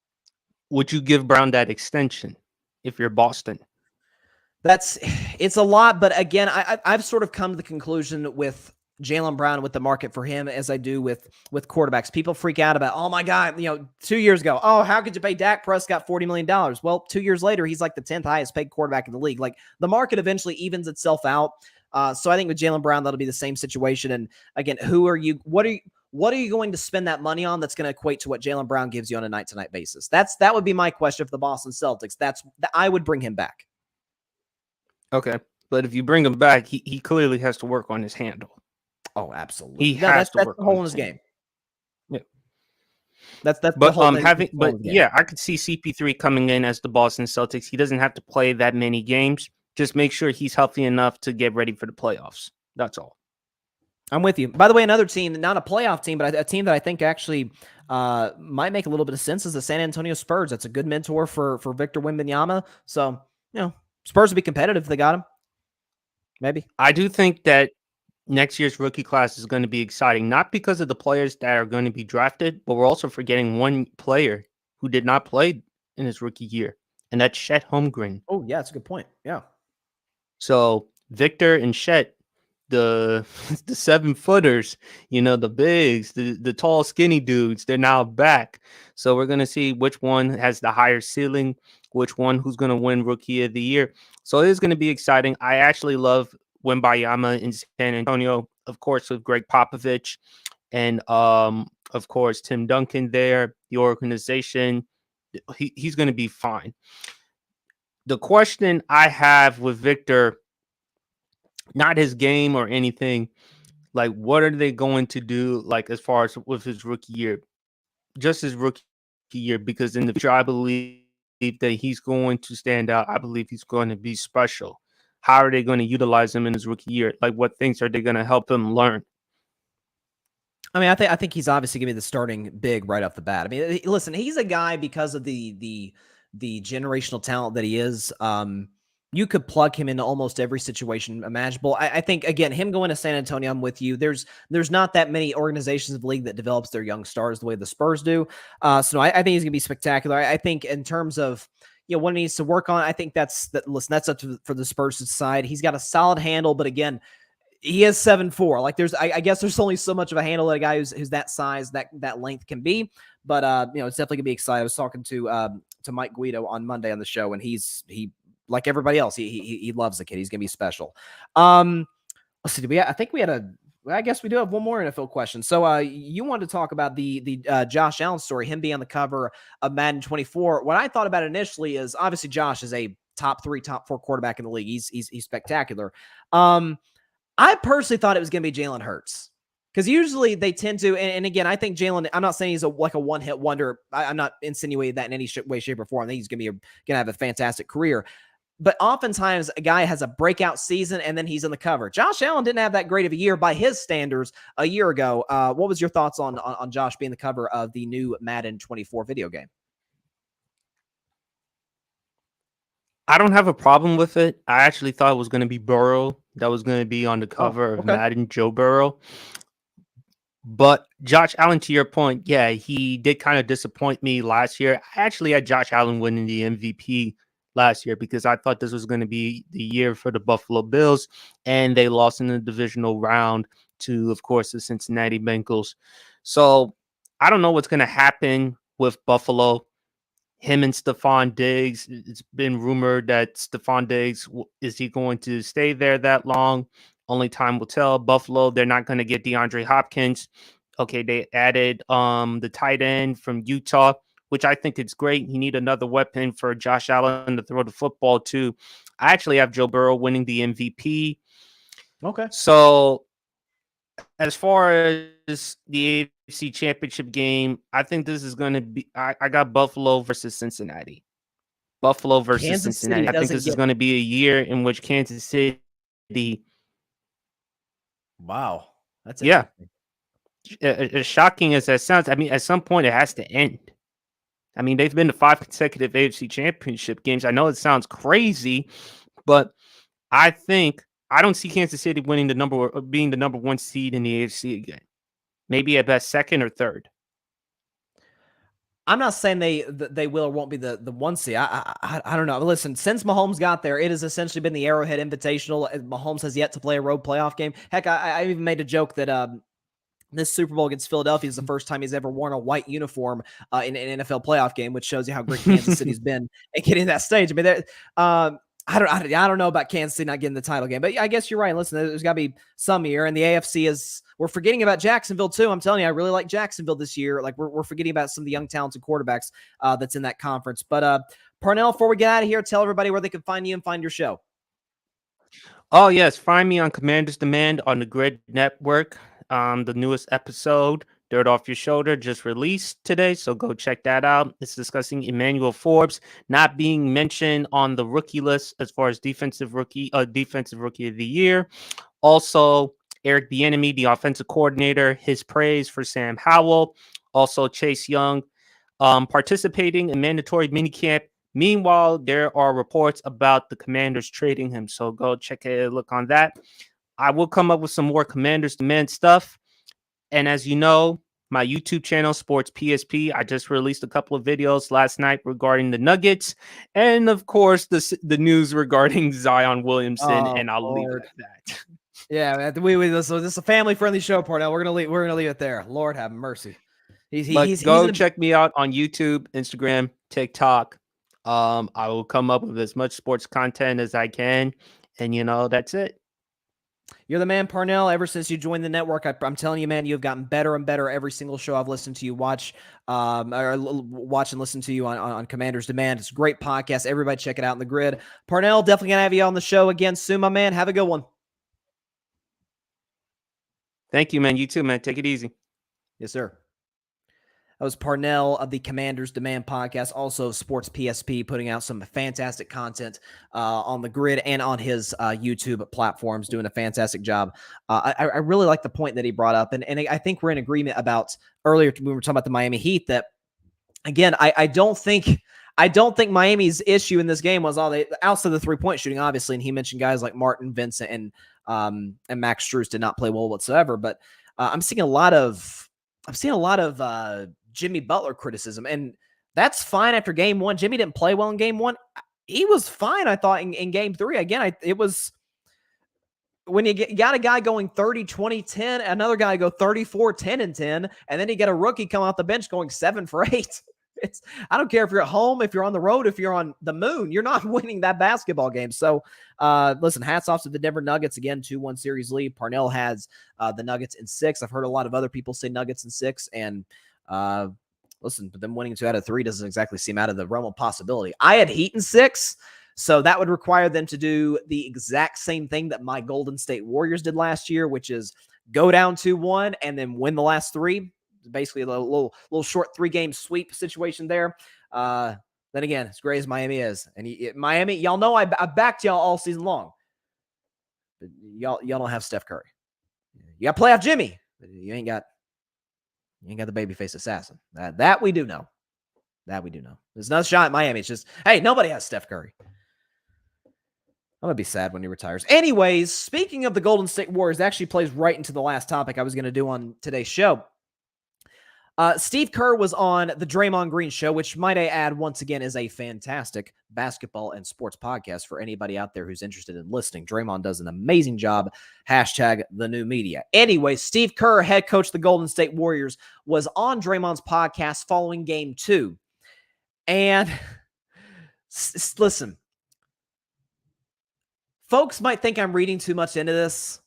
Would you give Brown that extension if you're Boston? It's a lot, but again, I've sort of come to the conclusion with Jaylen Brown with the market for him as I do with quarterbacks. People freak out about, oh my God, 2 years ago, oh, how could you pay Dak Prescott $40 million? Well, 2 years later, he's like the 10th highest paid quarterback in the league. Like the market eventually evens itself out. So I think with Jaylen Brown, that'll be the same situation. And again, what are you going to spend that money on that's going to equate to what Jaylen Brown gives you on a night-to-night basis? That would be my question for the Boston Celtics. I would bring him back. Okay. But if you bring him back, he clearly has to work on his handle. Oh, absolutely. He has to work the whole in his game. Yeah. That's but the whole thing. Yeah, I could see CP3 coming in as the Boston Celtics. He doesn't have to play that many games. Just make sure he's healthy enough to get ready for the playoffs. That's all. I'm with you. By the way, another team, not a playoff team, but a team that I think actually might make a little bit of sense is the San Antonio Spurs. That's a good mentor for Victor Wembanyama. So, Spurs would be competitive if they got him. Maybe. I do think that next year's rookie class is going to be exciting, not because of the players that are going to be drafted, but we're also forgetting one player who did not play in his rookie year, and that's Chet Holmgren. Oh, yeah, that's a good point. Yeah. So Victor and Chet, the 7-footers, the bigs, the tall, skinny dudes, they're now back. So we're going to see which one has the higher ceiling, which one who's going to win Rookie of the Year. So it is going to be exciting. I actually love Wembanyama in San Antonio, of course, with Greg Popovich and, of course, Tim Duncan there, the organization. He's going to be fine. The question I have with Victor, not his game or anything, like what are they going to do, like as far as with his rookie year, just his rookie year, because in the future, I believe that he's going to stand out. I believe he's going to be special. How are they going to utilize him in his rookie year? Like, what things are they going to help him learn? I mean, I think he's obviously going to be the starting big right off the bat. I mean, listen, he's a guy because of the generational talent that he is. you could plug him into almost every situation imaginable. I think, again, him going to San Antonio, I'm with you. There's not that many organizations of the league that develops their young stars the way the Spurs do. So I think he's going to be spectacular. I think in terms of what he needs to work on, I think listen, that's up for the Spurs side. He's got a solid handle, but again, he is 7'4". Like I guess there's only so much of a handle that a guy who's that size, that length can be. But it's definitely gonna be exciting. I was talking to Mike Guido on Monday on the show, and he like everybody else, he loves the kid. He's gonna be special. Let's see. I think we had I guess we do have one more NFL question. So you wanted to talk about the Josh Allen story, him being on the cover of Madden 24. What I thought about initially is obviously Josh is a top 3, top 4 quarterback in the league. He's spectacular. I personally thought it was going to be Jalen Hurts, because usually they tend to, and again, I think Jalen, I'm not saying he's like a one-hit wonder. I'm not insinuating that in any way, shape, or form. I think he's going to have a fantastic career. But oftentimes a guy has a breakout season and then he's in the cover. Josh Allen didn't have that great of a year by his standards a year ago. What was your thoughts on Josh being the cover of the new Madden 24 video game? I don't have a problem with it. I actually thought it was going to be Burrow that was going to be on the cover of Madden, Joe Burrow. But Josh Allen, to your point, yeah, he did kind of disappoint me last year. I actually had Josh Allen winning the MVP last year because I thought this was going to be the year for the Buffalo Bills, and they lost in the divisional round to, of course, the Cincinnati Bengals. So I don't know what's going to happen with Buffalo. Him and Stephon Diggs, it's been rumored that Stephon Diggs, is he going to stay there that long? Only time will tell. Buffalo, they're not going to get DeAndre Hopkins. Okay, they added the tight end from Utah, which I think it's great. You need another weapon for Josh Allen to throw the football to. I actually have Joe Burrow winning the MVP. Okay. So as far as the AFC Championship game, I think this is going to be, I got Buffalo versus Cincinnati. Buffalo versus Kansas Cincinnati. I think this is going to be a year in which Kansas City. Wow. That's interesting. As shocking as that sounds, I mean, at some point it has to end. I mean, they've been to 5 consecutive AFC Championship games. I know it sounds crazy, but I don't see Kansas City being the number 1 seed in the AFC again. Maybe at best 2nd or 3rd. I'm not saying they will or won't be the 1 seed. I don't know. Listen, since Mahomes got there, it has essentially been the Arrowhead Invitational. Mahomes has yet to play a road playoff game. Heck, I even made a joke that this Super Bowl against Philadelphia is the first time he's ever worn a white uniform in an NFL playoff game, which shows you how great Kansas City's been at getting that stage. I mean, I don't know about Kansas City not getting the title game, but I guess you're right. Listen, there's got to be some year, and the AFC we're forgetting about Jacksonville too. I'm telling you, I really like Jacksonville this year. Like we're forgetting about some of the young talented quarterbacks that's in that conference. But Parnell, before we get out of here, tell everybody where they can find you and find your show. Oh yes, find me on Commander's Demand on the Grid Network. The newest episode, Dirt Off Your Shoulder, just released today, so go check that out. It's discussing Emmanuel Forbes not being mentioned on the rookie list as far as defensive rookie of the year. Also, Eric Bieniemy, the offensive coordinator, his praise for Sam Howell. Also, Chase Young participating in mandatory minicamp. Meanwhile, there are reports about the Commanders trading him, so go check a look on that. I will come up with some more Commanders Demand stuff. And as you know, my YouTube channel, Sports PSP, I just released a couple of videos last night regarding the Nuggets. And of course, the news regarding Zion Williamson. And I'll leave it at that. Yeah, so this is a family-friendly show, Parnell. We're gonna leave it there. Lord have mercy. Check me out on YouTube, Instagram, TikTok. I will come up with as much sports content as I can. And that's it. You're the man, Parnell. Ever since you joined the network, I'm telling you, man, you've gotten better and better every single show I've listened to you watch and listen to you on Commander's Demand. It's a great podcast. Everybody check it out in the Grid. Parnell, definitely going to have you on the show again soon, my man. Have a good one. Thank you, man. You too, man. Take it easy. Yes, sir. That was Parnell of the Commander's Demand podcast, also Sports PSP, putting out some fantastic content on the Grid and on his YouTube platforms, doing a fantastic job. I really like the point that he brought up, and I think we're in agreement about earlier when we were talking about the Miami Heat that, again, I don't think I don't think Miami's issue in this game was outside the 3-point shooting, obviously, and he mentioned guys like Martin, Vincent, and Max Strus did not play well whatsoever. But I'm seeing a lot of Jimmy Butler criticism, and that's fine after game one. Jimmy didn't play well in game one. He was fine, I thought, in game three. Again, it was when you got a guy going 30, 20, 10, another guy go 34, 10, and 10, and then you get a rookie come off the bench going 7 for 8. I don't care if you're at home, if you're on the road, if you're on the moon, you're not winning that basketball game. So, listen, hats off to the Denver Nuggets. Again, 2-1 series lead. Parnell has the Nuggets in 6. I've heard a lot of other people say Nuggets in 6, and listen, but them winning 2 out of 3 doesn't exactly seem out of the realm of possibility. I had Heat in 6, so that would require them to do the exact same thing that my Golden State Warriors did last year, which is go down 2-1 and then win the last 3. Basically a little short 3-game sweep situation there. Then again, as great as Miami is, and Miami, y'all know I backed y'all all season long, but y'all don't have Steph Curry. You got playoff Jimmy, but you ain't got the babyface assassin. That we do know. That we do know. There's no shot at Miami. It's just, hey, nobody has Steph Curry. I'm going to be sad when he retires. Anyways, speaking of the Golden State Warriors, that actually plays right into the last topic I was going to do on today's show. Steve Kerr was on the Draymond Green show, which, might I add, once again, is a fantastic basketball and sports podcast for anybody out there who's interested in listening. Draymond does an amazing job. # the new media. Anyway, Steve Kerr, head coach of the Golden State Warriors, was on Draymond's podcast following game 2. And listen, folks might think I'm reading too much into this,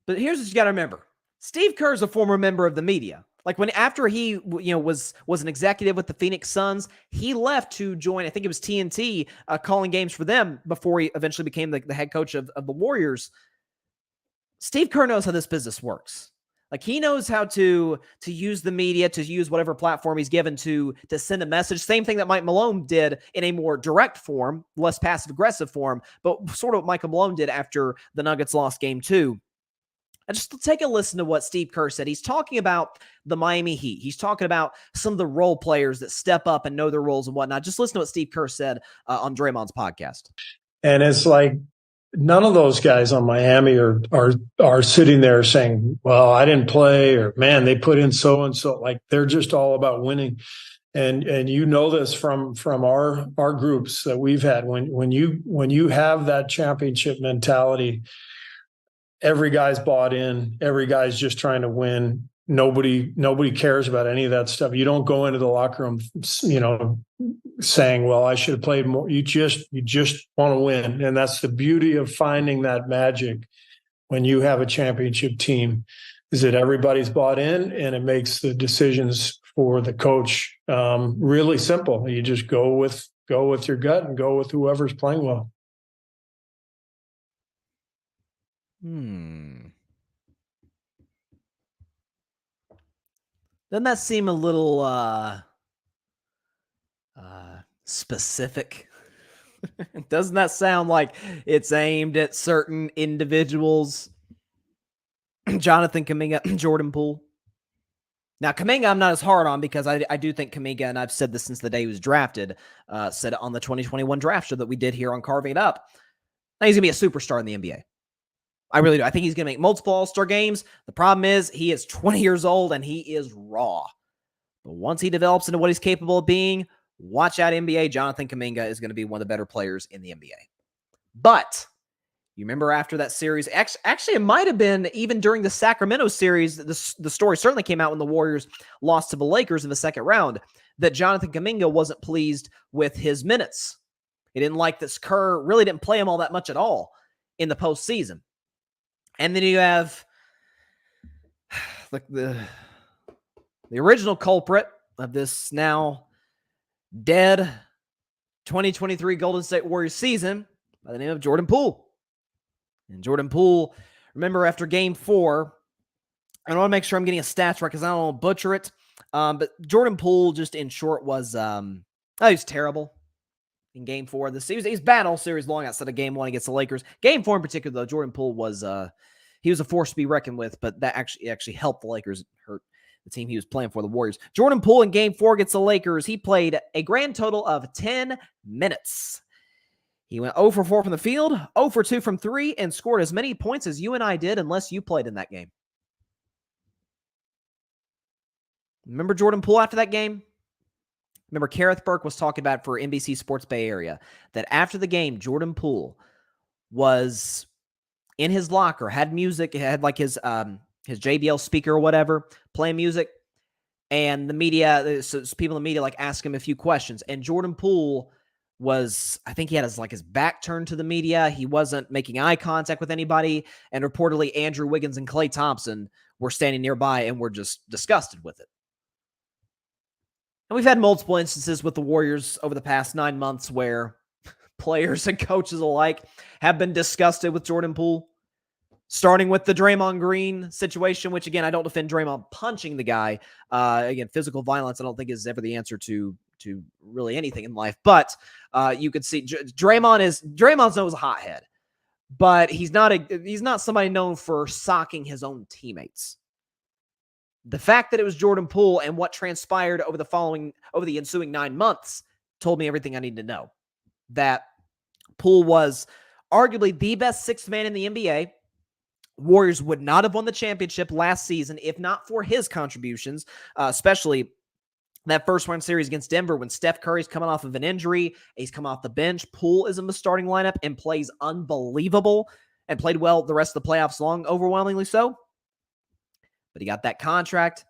but here's what you got to remember. Steve Kerr is a former member of the media. Like after he was an executive with the Phoenix Suns, he left to join, I think it was TNT, calling games for them before he eventually became the head coach of the Warriors. Steve Kerr knows how this business works. Like, he knows how to use the media, to use whatever platform he's given to send a message. Same thing that Mike Malone did in a more direct form, less passive-aggressive form, but sort of what Michael Malone did after the Nuggets lost game 2. And just take a listen to what Steve Kerr said. He's talking about the Miami Heat. He's talking about some of the role players that step up and know their roles and whatnot. Just listen to what Steve Kerr said on Draymond's podcast. And it's like, none of those guys on Miami are sitting there saying, well, I didn't play, or man, they put in so-and-so. Like, they're just all about winning. And you know this from our groups that we've had. When you have that championship mentality, every guy's bought in. Every guy's just trying to win. Nobody cares about any of that stuff. You don't go into the locker room, saying, well, I should have played more. You just want to win. And that's the beauty of finding that magic when you have a championship team, is that everybody's bought in, and it makes the decisions for the coach really simple. You just go with your gut and go with whoever's playing well. Doesn't that seem a little specific? Doesn't that sound like it's aimed at certain individuals? Jonathan Kuminga, Jordan Poole. Now, Kuminga, I'm not as hard on, because I do think Kuminga, and I've said this since the day he was drafted, said it on the 2021 draft show that we did here on Carving It Up. Now, he's going to be a superstar in the NBA. I really do. I think he's going to make multiple All-Star games. The problem is he is 20 years old and he is raw. But once he develops into what he's capable of being, watch out, NBA. Jonathan Kuminga is going to be one of the better players in the NBA. But you remember after that series, actually it might have been even during the Sacramento series, the story certainly came out when the Warriors lost to the Lakers in the second round, that Jonathan Kuminga wasn't pleased with his minutes. He didn't like this. Kerr really didn't play him all that much at all in the postseason. And then you have the original culprit of this now dead 2023 Golden State Warriors season by the name of Jordan Poole. And Jordan Poole, remember after game 4, I want to make sure I'm getting a stats right because I don't want to butcher it. But Jordan Poole, just in short, was he's terrible in game 4 of the series. He's bad all series long outside of game 1 against the Lakers. Game 4 in particular, though, Jordan Poole was he was a force to be reckoned with, but that actually helped the Lakers hurt the team he was playing for, the Warriors. Jordan Poole in Game 4 against the Lakers, he played a grand total of 10 minutes. He went 0 for 4 from the field, 0 for 2 from 3, and scored as many points as you and I did unless you played in that game. Remember Jordan Poole after that game? Remember Kareth Burke was talking about for NBC Sports Bay Area that after the game, Jordan Poole was in his locker, had music, had like his JBL speaker or whatever, playing music, and the media, so people in the media like ask him a few questions, and Jordan Poole was, I think he had his back turned to the media. He wasn't making eye contact with anybody, and reportedly Andrew Wiggins and Klay Thompson were standing nearby and were just disgusted with it. And we've had multiple instances with the Warriors over the past 9 months where players and coaches alike have been disgusted with Jordan Poole, starting with the Draymond Green situation, which, again, I don't defend Draymond punching the guy. Again, physical violence I don't think is ever the answer to really anything in life. But you could see Draymond's known as a hothead, but he's not somebody known for socking his own teammates. The fact that it was Jordan Poole and what transpired over the ensuing 9 months told me everything I need to know. That Poole was arguably the best sixth man in the NBA. Warriors would not have won the championship last season if not for his contributions, especially that first round series against Denver when Steph Curry's coming off of an injury. He's come off the bench. Poole is in the starting lineup and plays unbelievable and played well the rest of the playoffs long, overwhelmingly so. But he got that contract,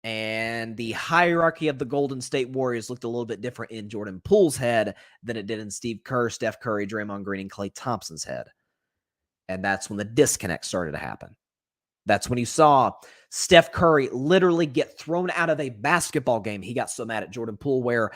and the hierarchy of the Golden State Warriors looked a little bit different in Jordan Poole's head than it did in Steve Kerr, Steph Curry, Draymond Green, and Klay Thompson's head. And that's when the disconnect started to happen. That's when you saw Steph Curry literally get thrown out of a basketball game. He got so mad at Jordan Poole where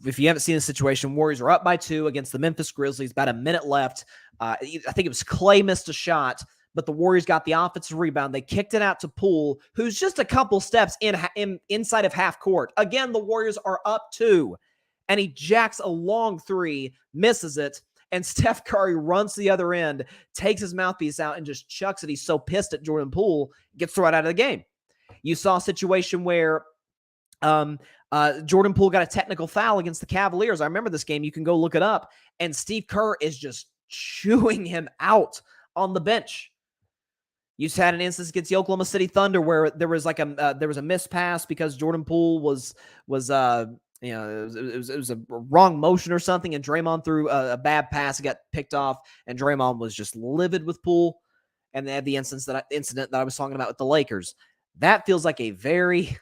if you haven't seen the situation, Warriors are up by 2 against the Memphis Grizzlies, about a minute left. I think it was Klay missed a shot, but the Warriors got the offensive rebound. They kicked it out to Poole, who's just a couple steps inside of half court. Again, the Warriors are up 2, and he jacks a long 3, misses it, and Steph Curry runs to the other end, takes his mouthpiece out, and just chucks it. He's so pissed at Jordan Poole, gets thrown out of the game. You saw a situation where Jordan Poole got a technical foul against the Cavaliers. I remember this game. You can go look it up. And Steve Kerr is just chewing him out on the bench. You just had an instance against the Oklahoma City Thunder where there was a missed pass because Jordan Poole was it was a wrong motion or something, and Draymond threw a bad pass. It got picked off, and Draymond was just livid with Poole. And they had the incident that I was talking about with the Lakers. That feels like a very,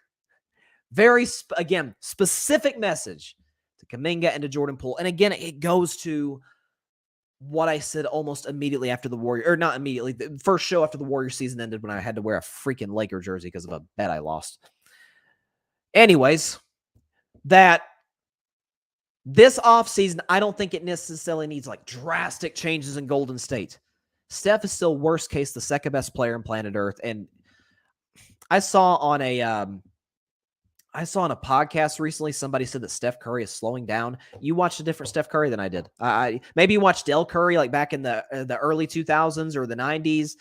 very specific message to Kuminga and to Jordan Poole. And again, it goes to what I said almost immediately after the Warrior, or not immediately, the first show after the Warrior season ended when I had to wear a freaking Laker jersey because of a bet I lost. Anyways, that this offseason, I don't think it necessarily needs like drastic changes in Golden State. Steph is still worst case the second best player on planet Earth. And I saw on a podcast recently, somebody said that Steph Curry is slowing down. You watched a different Steph Curry than I did. Maybe you watched Del Curry like back in the early 2000s or the 90s.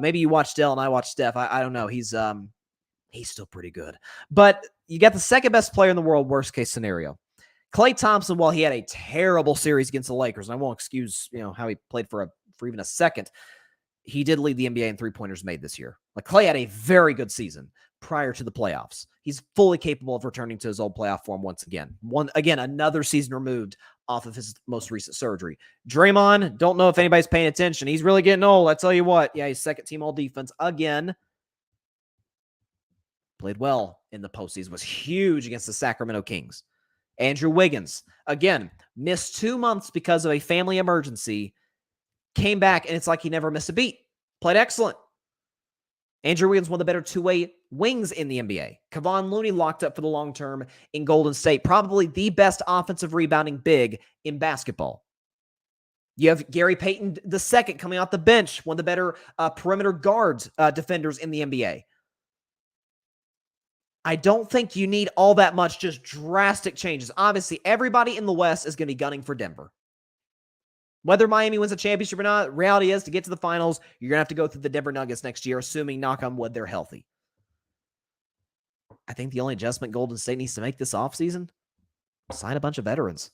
Maybe you watched Del and I watched Steph. I don't know. He's still pretty good. But you got the second best player in the world, worst case scenario. Klay Thompson, while he had a terrible series against the Lakers, and I won't excuse how he played for even a second, he did lead the NBA in three-pointers made this year. Like Klay had a very good season prior to the playoffs. He's fully capable of returning to his old playoff form once again. Another season removed off of his most recent surgery. Draymond, don't know if anybody's paying attention. He's really getting old. I tell you what. Yeah, he's second team all defense again. Played well in the postseason. Was huge against the Sacramento Kings. Andrew Wiggins, again, missed 2 months because of a family emergency. Came back, and it's like he never missed a beat. Played excellent. Andrew Wiggins, one of the better two-way wings in the NBA. Kevon Looney locked up for the long term in Golden State. Probably the best offensive rebounding big in basketball. You have Gary Payton II coming off the bench, one of the better perimeter guards defenders in the NBA. I don't think you need all that much, just drastic changes. Obviously, everybody in the West is going to be gunning for Denver. Whether Miami wins a championship or not, reality is to get to the finals, you're going to have to go through the Denver Nuggets next year, assuming, knock on wood, they're healthy. I think the only adjustment Golden State needs to make this offseason, sign a bunch of veterans.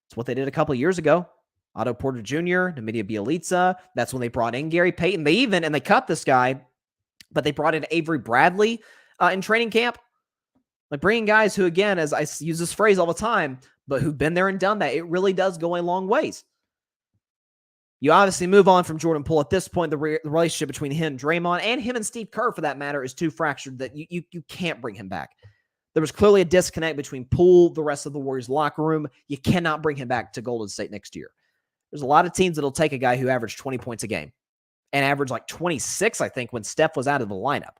It's what they did a couple of years ago. Otto Porter Jr., Nemanja Bjelica. That's when they brought in Gary Payton. They cut this guy, but they brought in Avery Bradley in training camp. Like bringing guys who, again, as I use this phrase all the time, but who've been there and done that, it really does go a long ways. You obviously move on from Jordan Poole. At this point, the relationship between him, Draymond, and him and Steve Kerr, for that matter, is too fractured that you can't bring him back. There was clearly a disconnect between Poole, the rest of the Warriors locker room. You cannot bring him back to Golden State next year. There's a lot of teams that'll take a guy who averaged 20 points a game and averaged like 26, I think, when Steph was out of the lineup.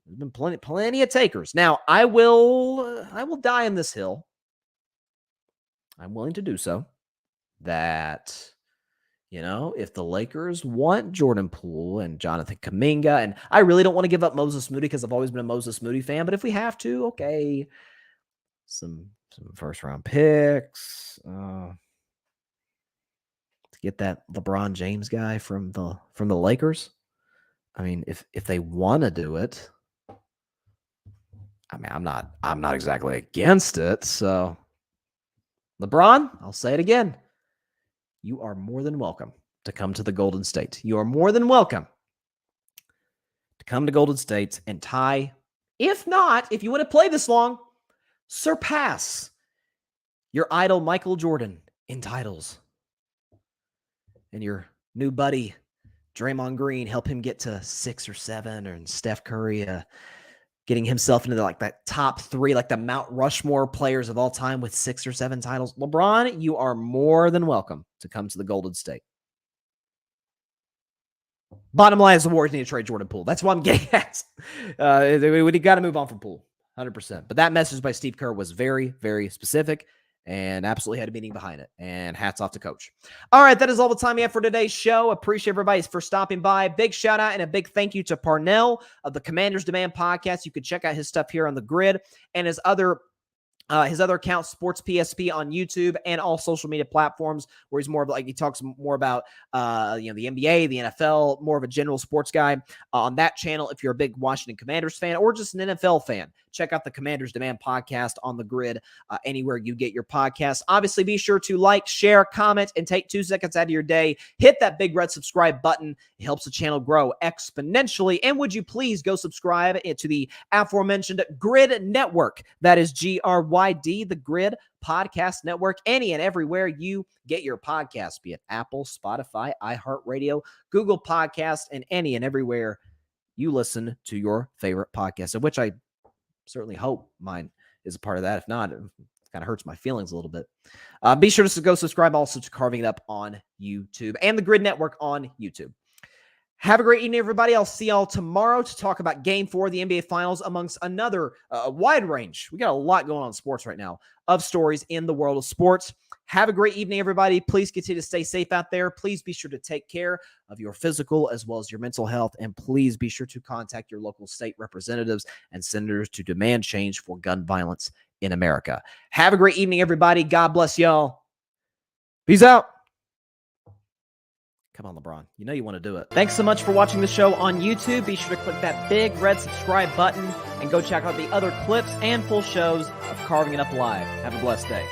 There's been plenty of takers. Now, I will die on this hill. I'm willing to do so. That, if the Lakers want Jordan Poole and Jonathan Kuminga, and I really don't want to give up Moses Moody because I've always been a Moses Moody fan, but if we have to, okay, some first-round picks, to get that LeBron James guy from the Lakers. I mean, if they want to do it, I mean, I'm not exactly against it. So, LeBron, I'll say it again. You are more than welcome to come to the Golden State. You are more than welcome to come to Golden State and tie, if not, if you want to play this long, surpass your idol Michael Jordan in titles. And your new buddy, Draymond Green, help him get to 6 or 7, and Steph Curry getting himself into that top 3, like the Mount Rushmore players of all time with 6 or 7 titles. LeBron, you are more than welcome to come to the Golden State. Bottom line is the Warriors need to trade Jordan Poole. That's what I'm getting at. We got to move on from Poole, 100%. But that message by Steve Kerr was very, very specific and absolutely had a meaning behind it. And hats off to Coach. All right, that is all the time we have for today's show. Appreciate everybody for stopping by. Big shout out and a big thank you to Parnell of the Commander's Demand podcast. You can check out his stuff here on the grid and his other account, Sports PSP, on YouTube and all social media platforms, where he's more of he talks more about the NBA, the NFL, more of a general sports guy on that channel. If you're a big Washington Commanders fan or just an NFL fan, check out the Commander's Demand podcast on the grid, anywhere you get your podcasts. Obviously, be sure to like, share, comment, and take 2 seconds out of your day. Hit that big red subscribe button. It helps the channel grow exponentially. And would you please go subscribe to the aforementioned Grid Network? That is GRYD, the Grid Podcast Network, any and everywhere you get your podcasts, be it Apple, Spotify, iHeartRadio, Google Podcasts, and any and everywhere you listen to your favorite podcast, of which I certainly hope mine is a part of that. If not, it kind of hurts my feelings a little bit. Be sure to go subscribe also to Carving It Up on YouTube and the Grid Network on YouTube. Have a great evening, everybody. I'll see y'all tomorrow to talk about Game 4 of the NBA Finals, amongst another wide range. We got a lot going on in sports right now of stories in the world of sports. Have a great evening, everybody. Please continue to stay safe out there. Please be sure to take care of your physical as well as your mental health. And please be sure to contact your local state representatives and senators to demand change for gun violence in America. Have a great evening, everybody. God bless y'all. Peace out. Come on, LeBron. You know you want to do it. Thanks so much for watching the show on YouTube. Be sure to click that big red subscribe button and go check out the other clips and full shows of Carving It Up Live. Have a blessed day.